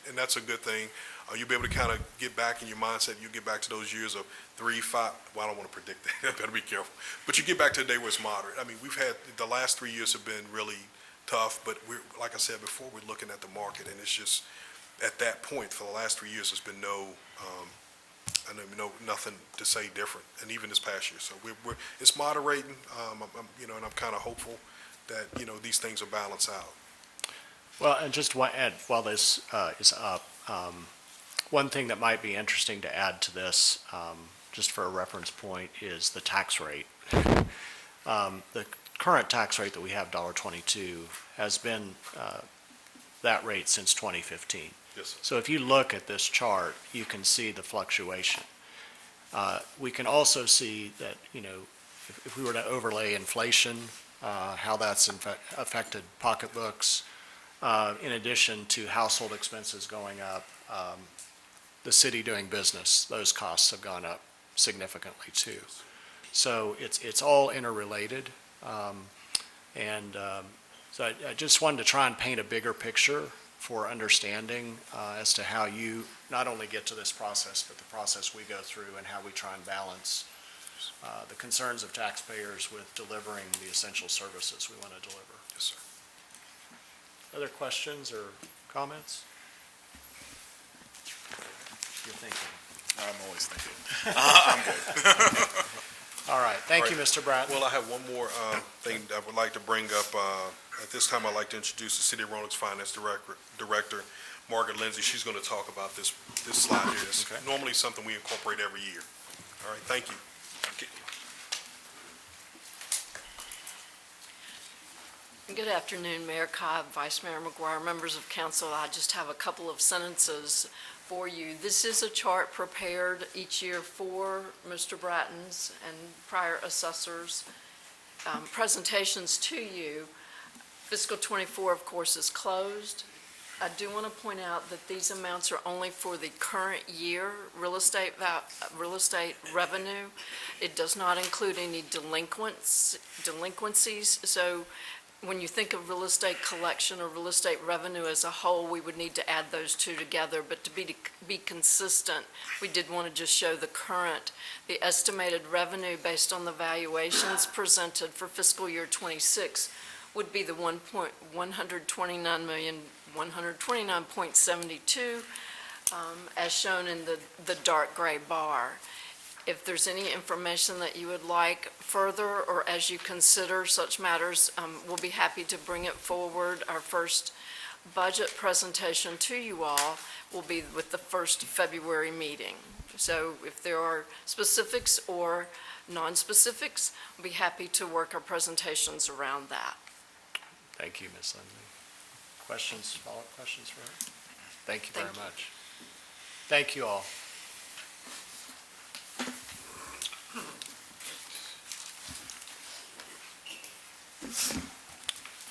and that's a good thing. You'll be able to kind of get back in your mindset. You get back to those years of 3, 5. Well, I don't want to predict that. I better be careful. But you get back to the day where it's moderate. We've had the last 3 years have been really tough, but like I said before, we're looking at the market, and it's just at that point for the last 3 years, there's been nothing to say different, and even this past year. So it's moderating, and I'm kind of hopeful that these things will balance out. Well, and just one, and while this is up, one thing that might be interesting to add to this, just for a reference point, is the tax rate. The current tax rate that we have, $1.22, has been that rate since 2015. Yes, sir. So if you look at this chart, you can see the fluctuation. We can also see that, if we were to overlay inflation, how that's affected pocketbooks, in addition to household expenses going up, the city doing business, those costs have gone up significantly too. So it's all interrelated. So I just wanted to try and paint a bigger picture for understanding as to how you not only get to this process, but the process we go through and how we try and balance the concerns of taxpayers with delivering the essential services we want to deliver. Yes, sir. Other questions or comments? You're thinking. I'm always thinking. I'm good. All right, thank you, All right. Mr. Bratton. Well, I have one more thing I would like to bring up. At this time, I'd like to introduce the City of Roanoke's Finance Director, Margaret Lindsay. She's going to talk about this slide here. It's normally something we incorporate every year. All right, thank you. Good afternoon, Mayor Cobb, Vice Mayor McGuire, members of council. I just have a couple of sentences for you. This is a chart prepared each year for Mr. Bratton's and prior assessors' presentations to you. Fiscal '24, of course, is closed. I do want to point out that these amounts are only for the current year real estate revenue. It does not include any delinquencies. So when you think of real estate collection or real estate revenue as a whole, we would need to add those two together. But to be consistent, we did want to just show the estimated revenue based on the valuations presented for fiscal year '26 would be the $129,129.72, as shown in the dark gray bar. If there's any information that you would like further, or as you consider such matters, we'll be happy to bring it forward. Our first budget presentation to you all will be with the first February meeting. So if there are specifics or non-specifics, we'll be happy to work our presentations around that. Thank you, Ms. Lindsay. Questions, follow-up questions for her? Thank you very much. Thank you all.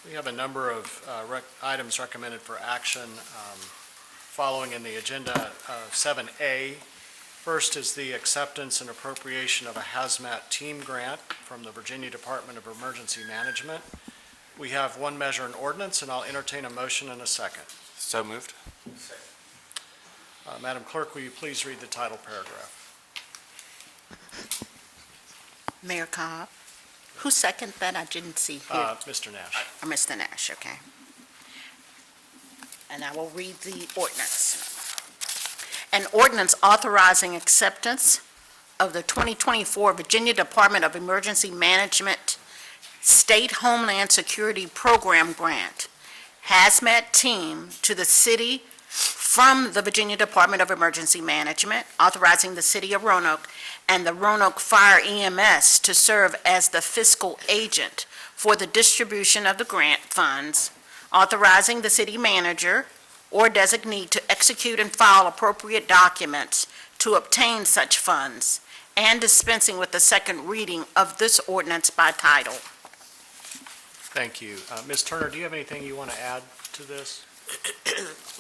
We have a number of items recommended for action following in the agenda. 7A. First is the acceptance and appropriation of a hazmat team grant from the Virginia Department of Emergency Management. We have one measure and ordinance, and I'll entertain a motion in a second. So moved. Madam Clerk, will you please read the title paragraph? Mayor Cobb, who seconded that? I didn't see here. Mr. Nash. Mr. Nash, okay. And I will read the ordinance. An ordinance authorizing acceptance of the 2024 Virginia Department of Emergency Management State Homeland Security Program Grant Hazmat Team to the city from the Virginia Department of Emergency Management, authorizing the city of Roanoke and the Roanoke Fire-EMS to serve as the fiscal agent for the distribution of the grant funds, authorizing the city manager or designee to execute and file appropriate documents to obtain such funds, and dispensing with the second reading of this ordinance by title. Thank you. Ms. Turner, do you have anything you want to add to this?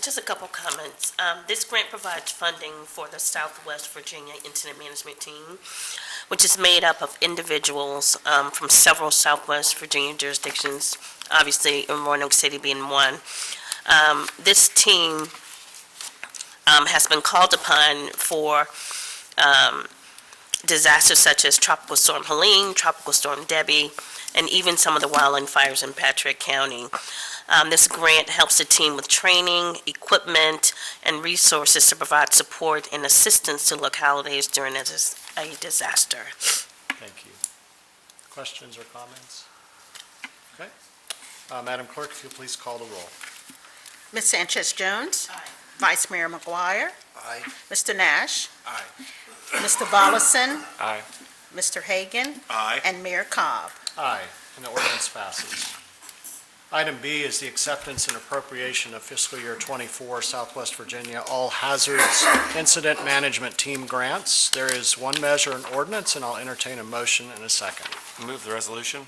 Just a couple comments. This grant provides funding for the Southwest Virginia Incident Management Team, which is made up of individuals from several Southwest Virginia jurisdictions, obviously in Roanoke City being one. This team has been called upon for disasters such as Tropical Storm Helene, Tropical Storm Debbie, and even some of the wildland fires in Patrick County. This grant helps the team with training, equipment, and resources to provide support and assistance to localities during a disaster. Thank you. Questions or comments? Okay. Madam Clerk, if you'll please call the roll. Ms. Sanchez Jones. Vice Mayor McGuire. Aye. Mr. Nash. Aye. Mr. Volleson. Aye. Mr. Hagan. Aye. And Mayor Cobb. Aye, and the ordinance passes. Item B is the acceptance and appropriation of fiscal year '24 Southwest Virginia All Hazards Incident Management Team grants. There is one measure and ordinance, and I'll entertain a motion in a second. Move the resolution.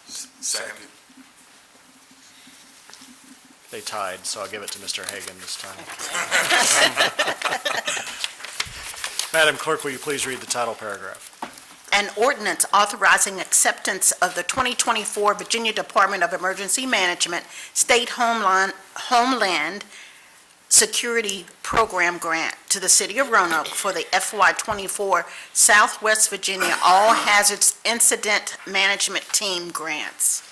Second. They tied, so I'll give it to Mr. Hagan this time. Madam Clerk, will you please read the title paragraph? An ordinance authorizing acceptance of the 2024 Virginia Department of Emergency Management State Homeland Security Program grant to the City of Roanoke for the FY24 Southwest Virginia All Hazards Incident Management Team grants.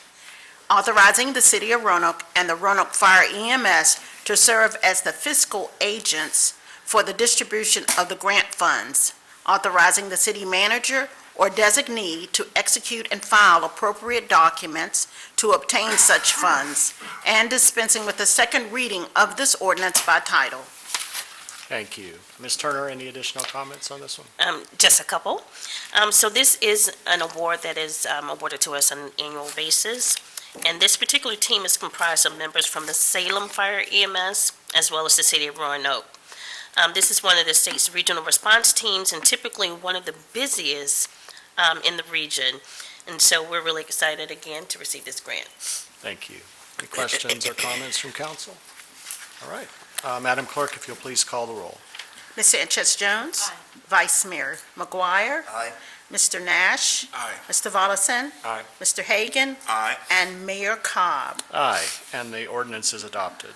Authorizing the City of Roanoke and the Roanoke Fire-EMS to serve as the fiscal agents for the distribution of the grant funds. Authorizing the city manager or designee to execute and file appropriate documents to obtain such funds, and dispensing with the second reading of this ordinance by title. Thank you. Ms. Turner, any additional comments on this one? Just a couple. So this is an award that is awarded to us on an annual basis. And this particular team is comprised of members from the Salem Fire-EMS as well as the City of Roanoke. This is one of the state's regional response teams and typically one of the busiest in the region. And so we're really excited again to receive this grant. Thank you. Any questions or comments from council? All right. Madam Clerk, if you'll please call the roll. Ms. Sanchez Jones. Vice Mayor McGuire. Aye. Mr. Nash. Aye. Mr. Volleson. Aye. Mr. Hagan. Aye. And Mayor Cobb. Aye, and the ordinance is adopted.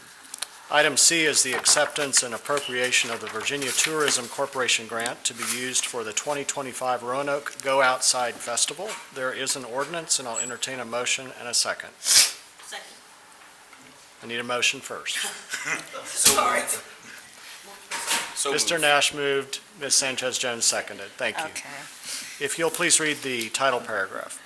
Item C is the acceptance and appropriation of the Virginia Tourism Corporation grant to be used for the 2025 Roanoke Go Outside Festival. There is an ordinance, and I'll entertain a motion and a second. Second. I need a motion first. Sorry. Mr. Nash moved, Ms. Sanchez Jones seconded. Thank you. Okay. If you'll please read the title paragraph.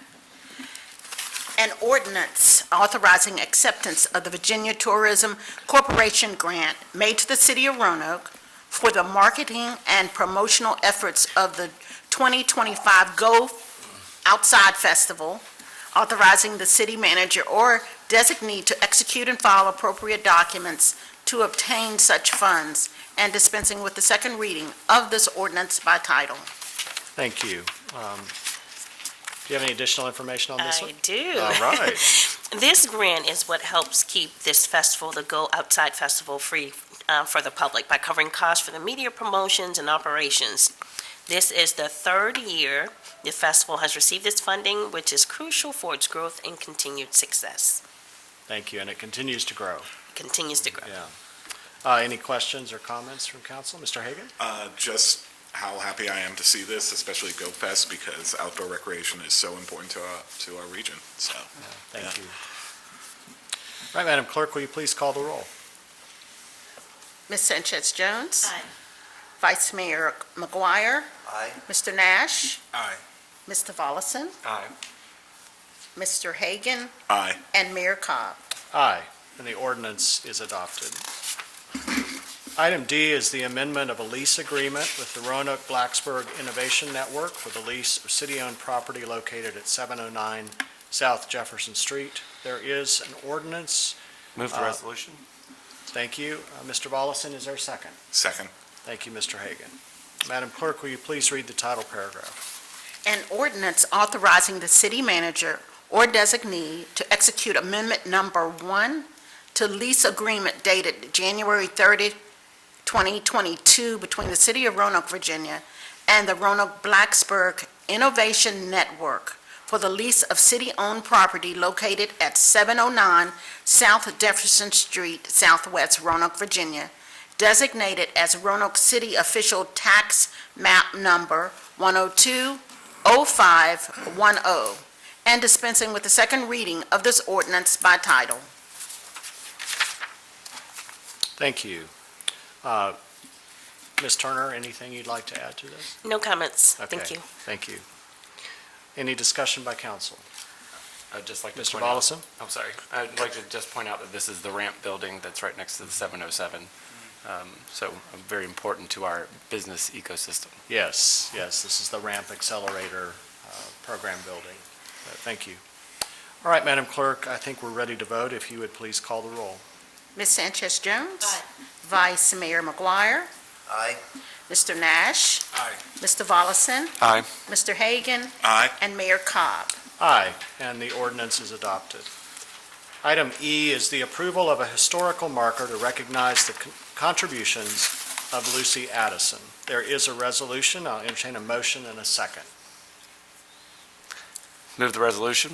An ordinance authorizing acceptance of the Virginia Tourism Corporation grant made to the City of Roanoke for the marketing and promotional efforts of the 2025 Go Outside Festival, authorizing the city manager or designee to execute and file appropriate documents to obtain such funds, and dispensing with the second reading of this ordinance by title. Thank you. Do you have any additional information on this one? I do. All right. This grant is what helps keep this festival, the Go Outside Festival, free for the public by covering costs for the media promotions and operations. This is the third year the festival has received this funding, which is crucial for its growth and continued success. Thank you, and it continues to grow. Continues to grow. Yeah. Any questions or comments from council? Mr. Hagan? Just how happy I am to see this, especially Go Fest, because outdoor recreation is so important to our region, so. Thank you. All right, Madam Clerk, will you please call the roll? Ms. Sanchez Jones. Aye. Vice Mayor McGuire. Aye. Mr. Nash. Aye. Mr. Volleson. Aye. Mr. Hagan. Aye. And Mayor Cobb. Aye, and the ordinance is adopted. Item D is the amendment of a lease agreement with the Roanoke Blacksburg Innovation Network for the lease of city-owned property located at 709 South Jefferson Street. There is an ordinance. Move the resolution. Thank you. Mr. Volleson, is there a second? Second. Thank you, Mr. Hagan. Madam Clerk, will you please read the title paragraph? An ordinance authorizing the city manager or designee to execute amendment number 1 to lease agreement dated January 30, 2022 between the City of Roanoke, Virginia and the Roanoke Blacksburg Innovation Network for the lease of city-owned property located at 709 South Jefferson Street, Southwest Roanoke, Virginia, designated as Roanoke City Official Tax Map Number 1020510, and dispensing with the second reading of this ordinance by title. Thank you. Ms. Turner, anything you'd like to add to this? No comments. Okay, Thank you. Thank you. Any discussion by council? I'd just like to Mr. point out. Volleson? I'm sorry. I'd like to just point out that this is the ramp building that's right next to the 707. So very important to our business ecosystem. Yes, yes, this is the ramp accelerator program building. Thank you. All right, Madam Clerk, I think we're ready to vote. If you would please call the roll. Ms. Sanchez Jones? Vice Mayor McGuire? Aye. Mr. Nash? Aye. Mr. Volleson? Aye. Mr. Hagan? Aye. And Mayor Cobb. Aye, and the ordinance is adopted. Item E is the approval of a historical marker to recognize the contributions of Lucy Addison. There is a resolution. I'll entertain a motion and a second. Move the resolution.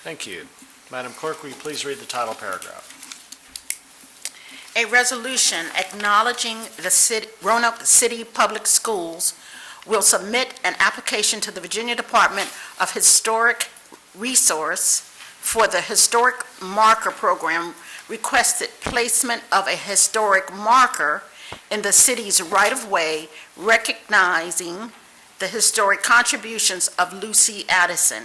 Thank you. Madam Clerk, will you please read the title paragraph? A resolution acknowledging the Roanoke City Public Schools will submit an application to the Virginia Department of Historic Resource for the Historic Marker Program, requested placement of a historic marker in the city's right-of-way, recognizing the historic contributions of Lucy Addison,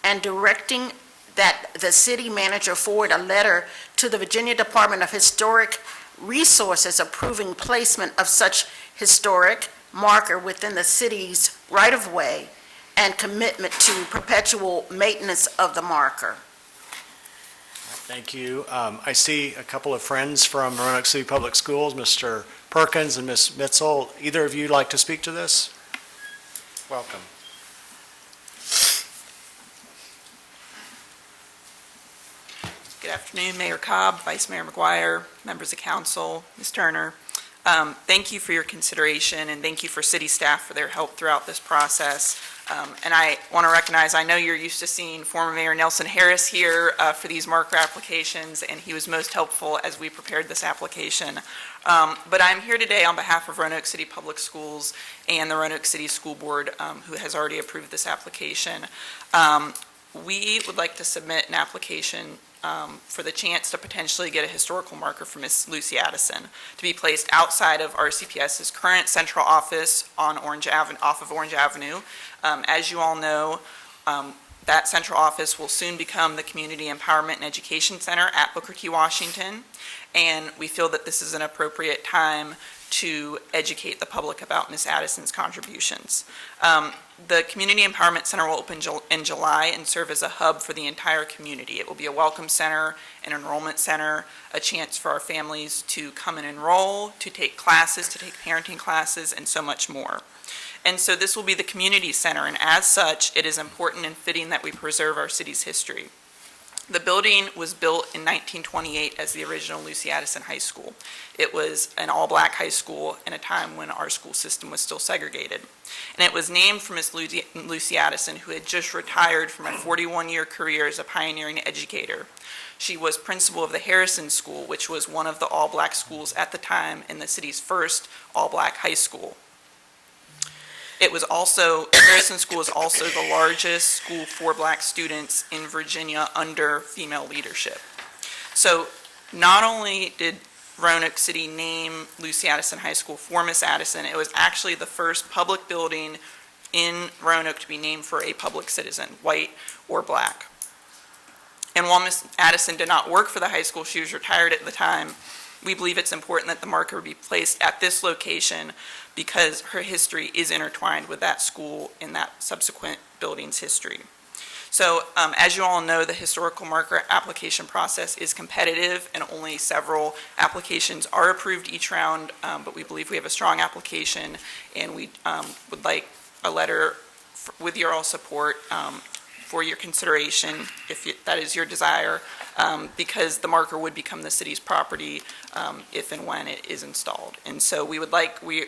and directing that the city manager forward a letter to the Virginia Department of Historic Resources approving placement of such historic marker within the city's right-of-way and commitment to perpetual maintenance of the marker. Thank you. I see a couple of friends from Roanoke City Public Schools, Mr. Perkins and Ms. Mitzel. Either of you like to speak to this? Welcome. Good afternoon, Mayor Cobb, Vice Mayor McGuire, members of council, Ms. Turner. Thank you for your consideration, and thank you for city staff for their help throughout this process. And I want to recognize, I know you're used to seeing former Mayor Nelson Harris here for these marker applications, and he was most helpful as we prepared this application. But I'm here today on behalf of Roanoke City Public Schools and the Roanoke City School Board, who has already approved this application. We would like to submit an application for the chance to potentially get a historical marker for Miss Lucy Addison to be placed outside of RCPS's current central office on off of Orange Avenue. As you all know, that central office will soon become the Community Empowerment and Education Center at Booker T. Washington, and we feel that this is an appropriate time to educate the public about Miss Addison's contributions. The Community Empowerment Center will open in July and serve as a hub for the entire community. It will be a welcome center, an enrollment center, a chance for our families to come and enroll, to take classes, to take parenting classes, and so much more. And so this will be the community center, and as such, it is important and fitting that we preserve our city's history. The building was built in 1928 as the original Lucy Addison High School. It was an all-black high school in a time when our school system was still segregated. And it was named for Miss Lucy Addison, who had just retired from a 41-year career as a pioneering educator. She was principal of the Harrison School, which was one of the all-black schools at the time and the city's first all-black high school. Harrison School is also the largest school for black students in Virginia under female leadership. So not only did Roanoke City name Lucy Addison High School for Miss Addison, it was actually the first public building in Roanoke to be named for a public citizen, white or black. And while Miss Addison did not work for the high school, she was retired at the time, we believe it's important that the marker be placed at this location because her history is intertwined with that school and that subsequent building's history. So as you all know, the historical marker application process is competitive and only several applications are approved each round, but we believe we have a strong application and we would like a letter with your all support for your consideration, if that is your desire, because the marker would become the city's property if and when it is installed. And so we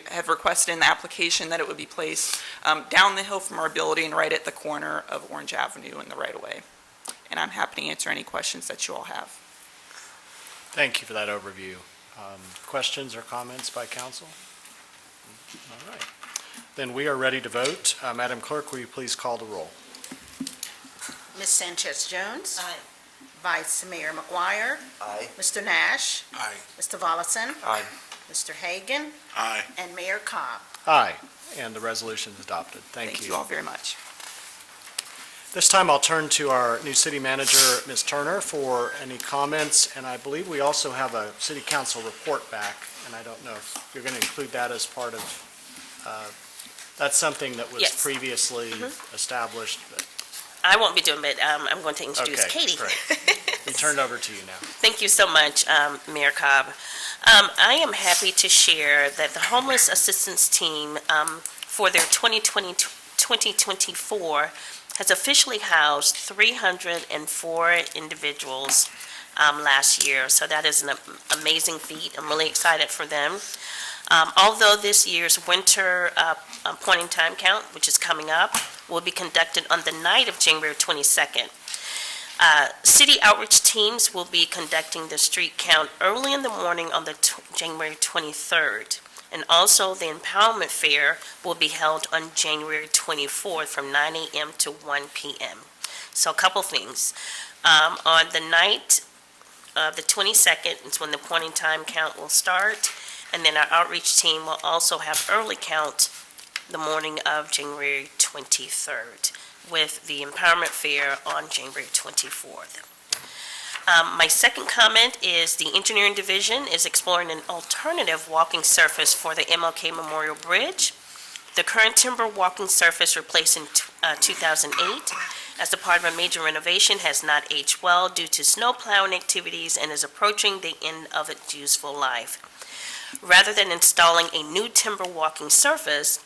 have requested in the application that it would be placed down the hill from our building right at the corner of Orange Avenue in the right-of-way. And I'm happy to answer any questions that you all have. Thank you for that overview. Questions or comments by council? All right. Then we are ready to vote. Madam Clerk, will you please call the roll? Ms. Sanchez Jones? Aye. Vice Mayor McGuire? Aye. Mr. Nash? Aye. Mr. Volleson? Aye. Mr. Hagan? Aye. And Mayor Cobb. Aye, and the resolution is adopted. Thank you. Thank you all very much. This time I'll turn to our new city manager, Ms. Turner, for any comments, and I believe we also have a city council report back, and I don't know if you're going to include that as part of, that's something that was Yes. previously established. But I won't be doing it. I'm going to introduce okay, Katie. great. We turned over to you now. Thank you so much, Mayor Cobb. I am happy to share that the Homeless Assistance Team, for their 2024, has officially housed 304 individuals last year. So that is an amazing feat. I'm really excited for them. Although this year's winter point in time count, which is coming up, will be conducted on the night of January 22nd. City outreach teams will be conducting the street count early in the morning on the January 23rd. And also, the Empowerment Fair will be held on January 24th from 9 a.m. to 1 p.m. So a couple things. On the night of the 22nd is when the point in time count will start. And then our outreach team will also have early count the morning of January 23rd, with the Empowerment Fair on January 24th. My second comment is the Engineering Division is exploring an alternative walking surface for the MLK Memorial Bridge. The current timber walking surface replaced in 2008 as a part of a major renovation has not aged well due to snow plowing activities and is approaching the end of its useful life. Rather than installing a new timber walking surface,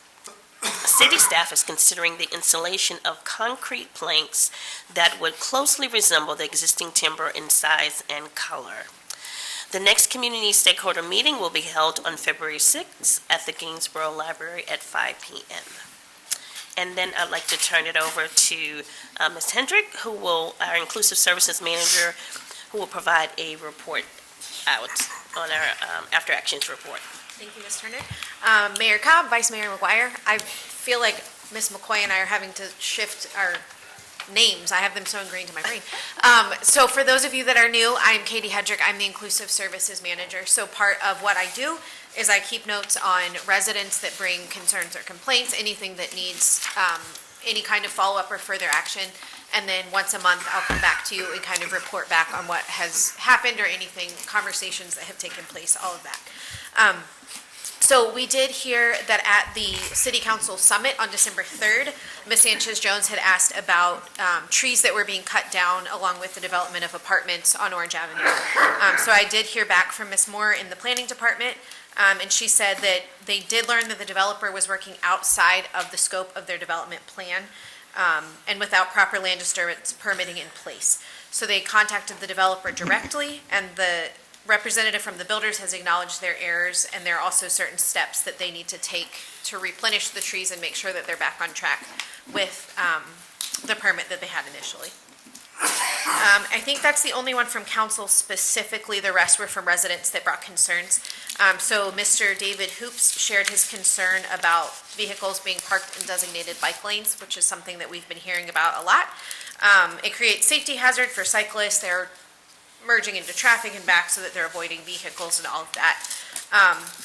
city staff is considering the installation of concrete planks that would closely resemble the existing timber in size and color. The next community stakeholder meeting will be held on February 6th at the Gainsborough Library at 5 p.m. And then I'd like to turn it over to Ms. Hendrick, our Inclusive Services Manager, who will provide a report out on our After Actions report. Thank you, Ms. Turner. Mayor Cobb, Vice Mayor McGuire, I feel like Ms. McCoy and I are having to shift our names. I have them so ingrained in my brain. So for those of you that are new, I'm Katie Hedrick. I'm the Inclusive Services Manager. So part of what I do is I keep notes on residents that bring concerns or complaints, anything that needs any kind of follow-up or further action. And then once a month, I'll come back to you and kind of report back on what has happened or anything, conversations that have taken place, all of that. So we did hear that at the City Council Summit on December 3rd, Ms. Sanchez-Jones had asked about trees that were being cut down along with the development of apartments on Orange Avenue. So I did hear back from Ms. Moore in the Planning Department, and she said that they did learn that the developer was working outside of the scope of their development plan and without proper land disturbance permitting in place. So they contacted the developer directly, and the representative from the builders has acknowledged their errors, and there are also certain steps that they need to take to replenish the trees and make sure that they're back on track with the permit that they had initially. I think that's the only one from council specifically. The rest were from residents that brought concerns. So Mr. David Hoops shared his concern about vehicles being parked in designated bike lanes, which is something that we've been hearing about a lot. It creates safety hazard for cyclists. They're merging into traffic and back so that they're avoiding vehicles and all of that.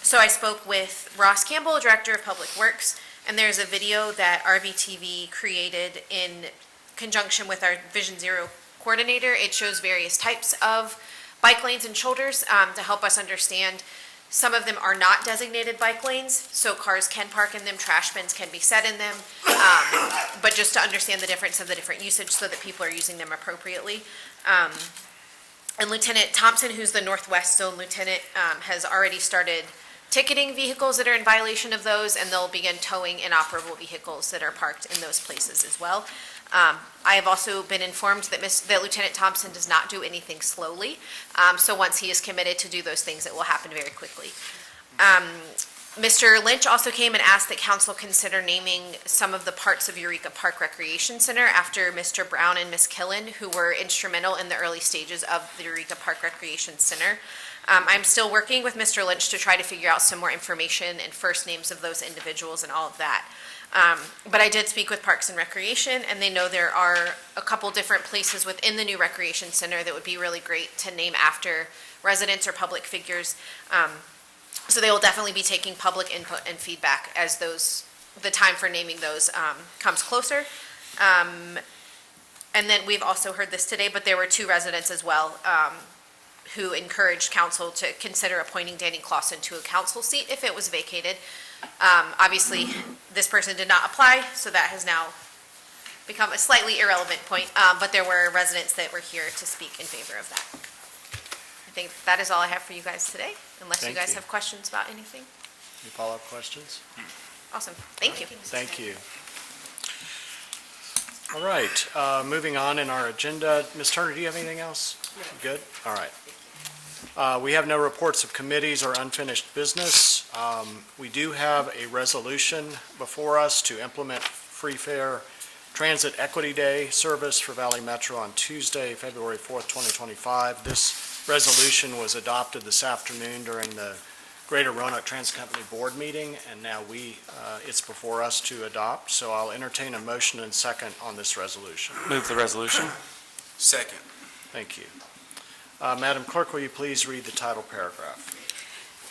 So I spoke with Ross Campbell, Director of Public Works, and there's a video that RVTV created in conjunction with our Vision Zero coordinator. It shows various types of bike lanes and shoulders to help us understand. Some of them are not designated bike lanes, so cars can park in them, trash bins can be set in them, but just to understand the difference of the different usage so that people are using them appropriately. And Lieutenant Thompson, who's the Northwest Zone Lieutenant, has already started ticketing vehicles that are in violation of those, and they'll begin towing inoperable vehicles that are parked in those places as well. I have also been informed that Lieutenant Thompson does not do anything slowly. So once he is committed to do those things, it will happen very quickly. Mr. Lynch also came and asked that council consider naming some of the parts of Eureka Park Recreation Center after Mr. Brown and Ms. Killen, who were instrumental in the early stages of the Eureka Park Recreation Center. I'm still working with Mr. Lynch to try to figure out some more information and first names of those individuals and all of that. But I did speak with Parks and Recreation, and they know there are a couple different places within the new recreation center that would be really great to name after residents or public figures. So they will definitely be taking public input and feedback as the time for naming those comes closer. And then we've also heard this today, but there were two residents as well who encouraged council to consider appointing Danny Clausen to a council seat if it was vacated. Obviously, this person did not apply, so that has now become a slightly irrelevant point, but there were residents that were here to speak in favor of that. I think that is all I have for you guys today, unless you Thank guys you. have questions about anything. Any follow-up questions? Awesome, thank you. Thank you. All right, moving on in our agenda. Ms. Turner, do you have anything else? Good? All right. We have no reports of committees or unfinished business. We do have a resolution before us to implement free fare Transit Equity Day service for Valley Metro on Tuesday, February 4th, 2025. This resolution was adopted this afternoon during the Greater Roanoke Transit Company Board meeting, and now it's before us to adopt. So I'll entertain a motion and second on this resolution. Move the resolution. Second. Thank you. Madam Clerk, will you please read the title paragraph?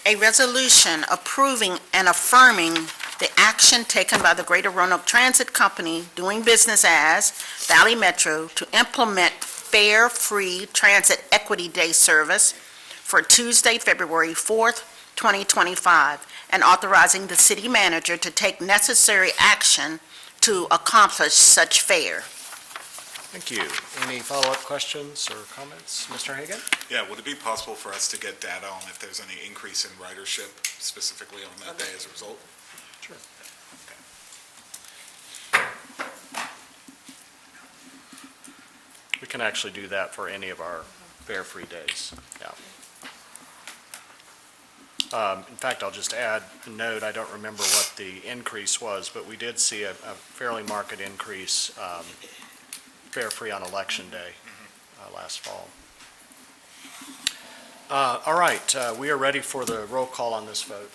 A resolution approving and affirming the action taken by the Greater Roanoke Transit Company doing business as Valley Metro to implement fare-free Transit Equity Day service for Tuesday, February 4th, 2025, and authorizing the city manager to take necessary action to accomplish such fare. Thank you. Any follow-up questions or comments? Mr. Hagan? Yeah, would it be possible for us to get data on if there's any increase in ridership specifically on that day as a result? Sure. We can actually do that for any of our fare-free days, yeah. In fact, I'll just add a note, I don't remember what the increase was, but we did see a fairly marked increase, fare-free on Election Day last fall. All right, we are ready for the roll call on this vote.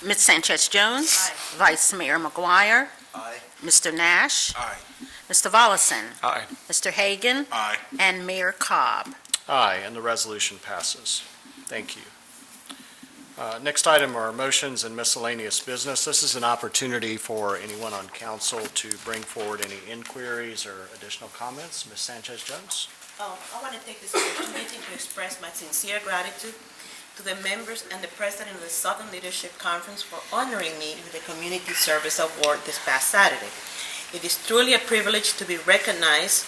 Ms. Sanchez Jones. Aye. Vice Mayor McGuire. Aye. Mr. Nash. Aye. Mr. Volleson. Aye. Mr. Hagan. Aye. And Mayor Cobb. Aye, and the resolution passes. Thank you. Next item are motions and miscellaneous business. This is an opportunity for anyone on council to bring forward any inquiries or additional comments. Ms. Sanchez Jones? I want to take this opportunity to express my sincere gratitude to the members and the president of the Southern Leadership Conference for honoring me with the Community Service Award this past Saturday. It is truly a privilege to be recognized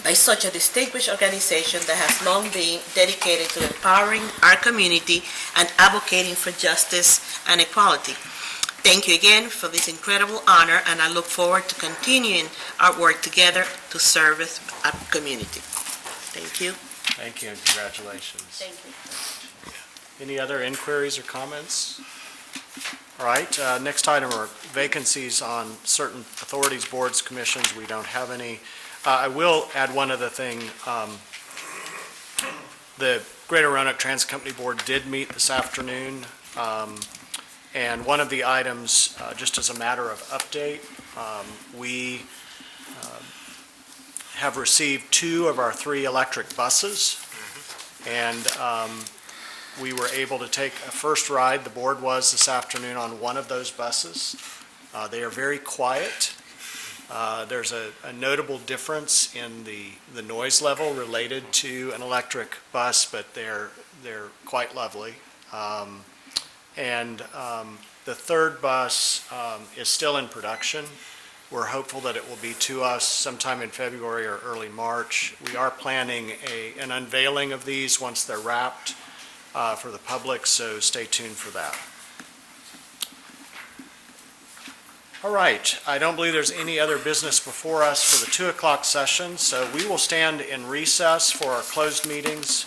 by such a distinguished organization that has long been dedicated to empowering our community and advocating for justice and equality. Thank you again for this incredible honor, and I look forward to continuing our work together to service our community. Thank you. Thank you and congratulations. Thank you. Any other inquiries or comments? All right, next item are vacancies on certain authorities, boards, commissions. We don't have any. I will add one other thing. The Greater Roanoke Transit Company Board did meet this afternoon, and one of the items, just as a matter of update, we have received 2 of our 3 electric buses, and we were able to take a first ride, the board was this afternoon, on one of those buses. They are very quiet. There's a notable difference in the noise level related to an electric bus, but they're quite lovely. And the third bus is still in production. We're hopeful that it will be to us sometime in February or early March. We are planning an unveiling of these once they're wrapped for the public, so stay tuned for that. All right, I don't believe there's any other business before us for the 2 o'clock session, so we will stand in recess for our closed meetings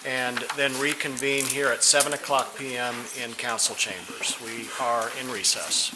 and then reconvene here at 7 o'clock p.m. in council chambers. We are in recess.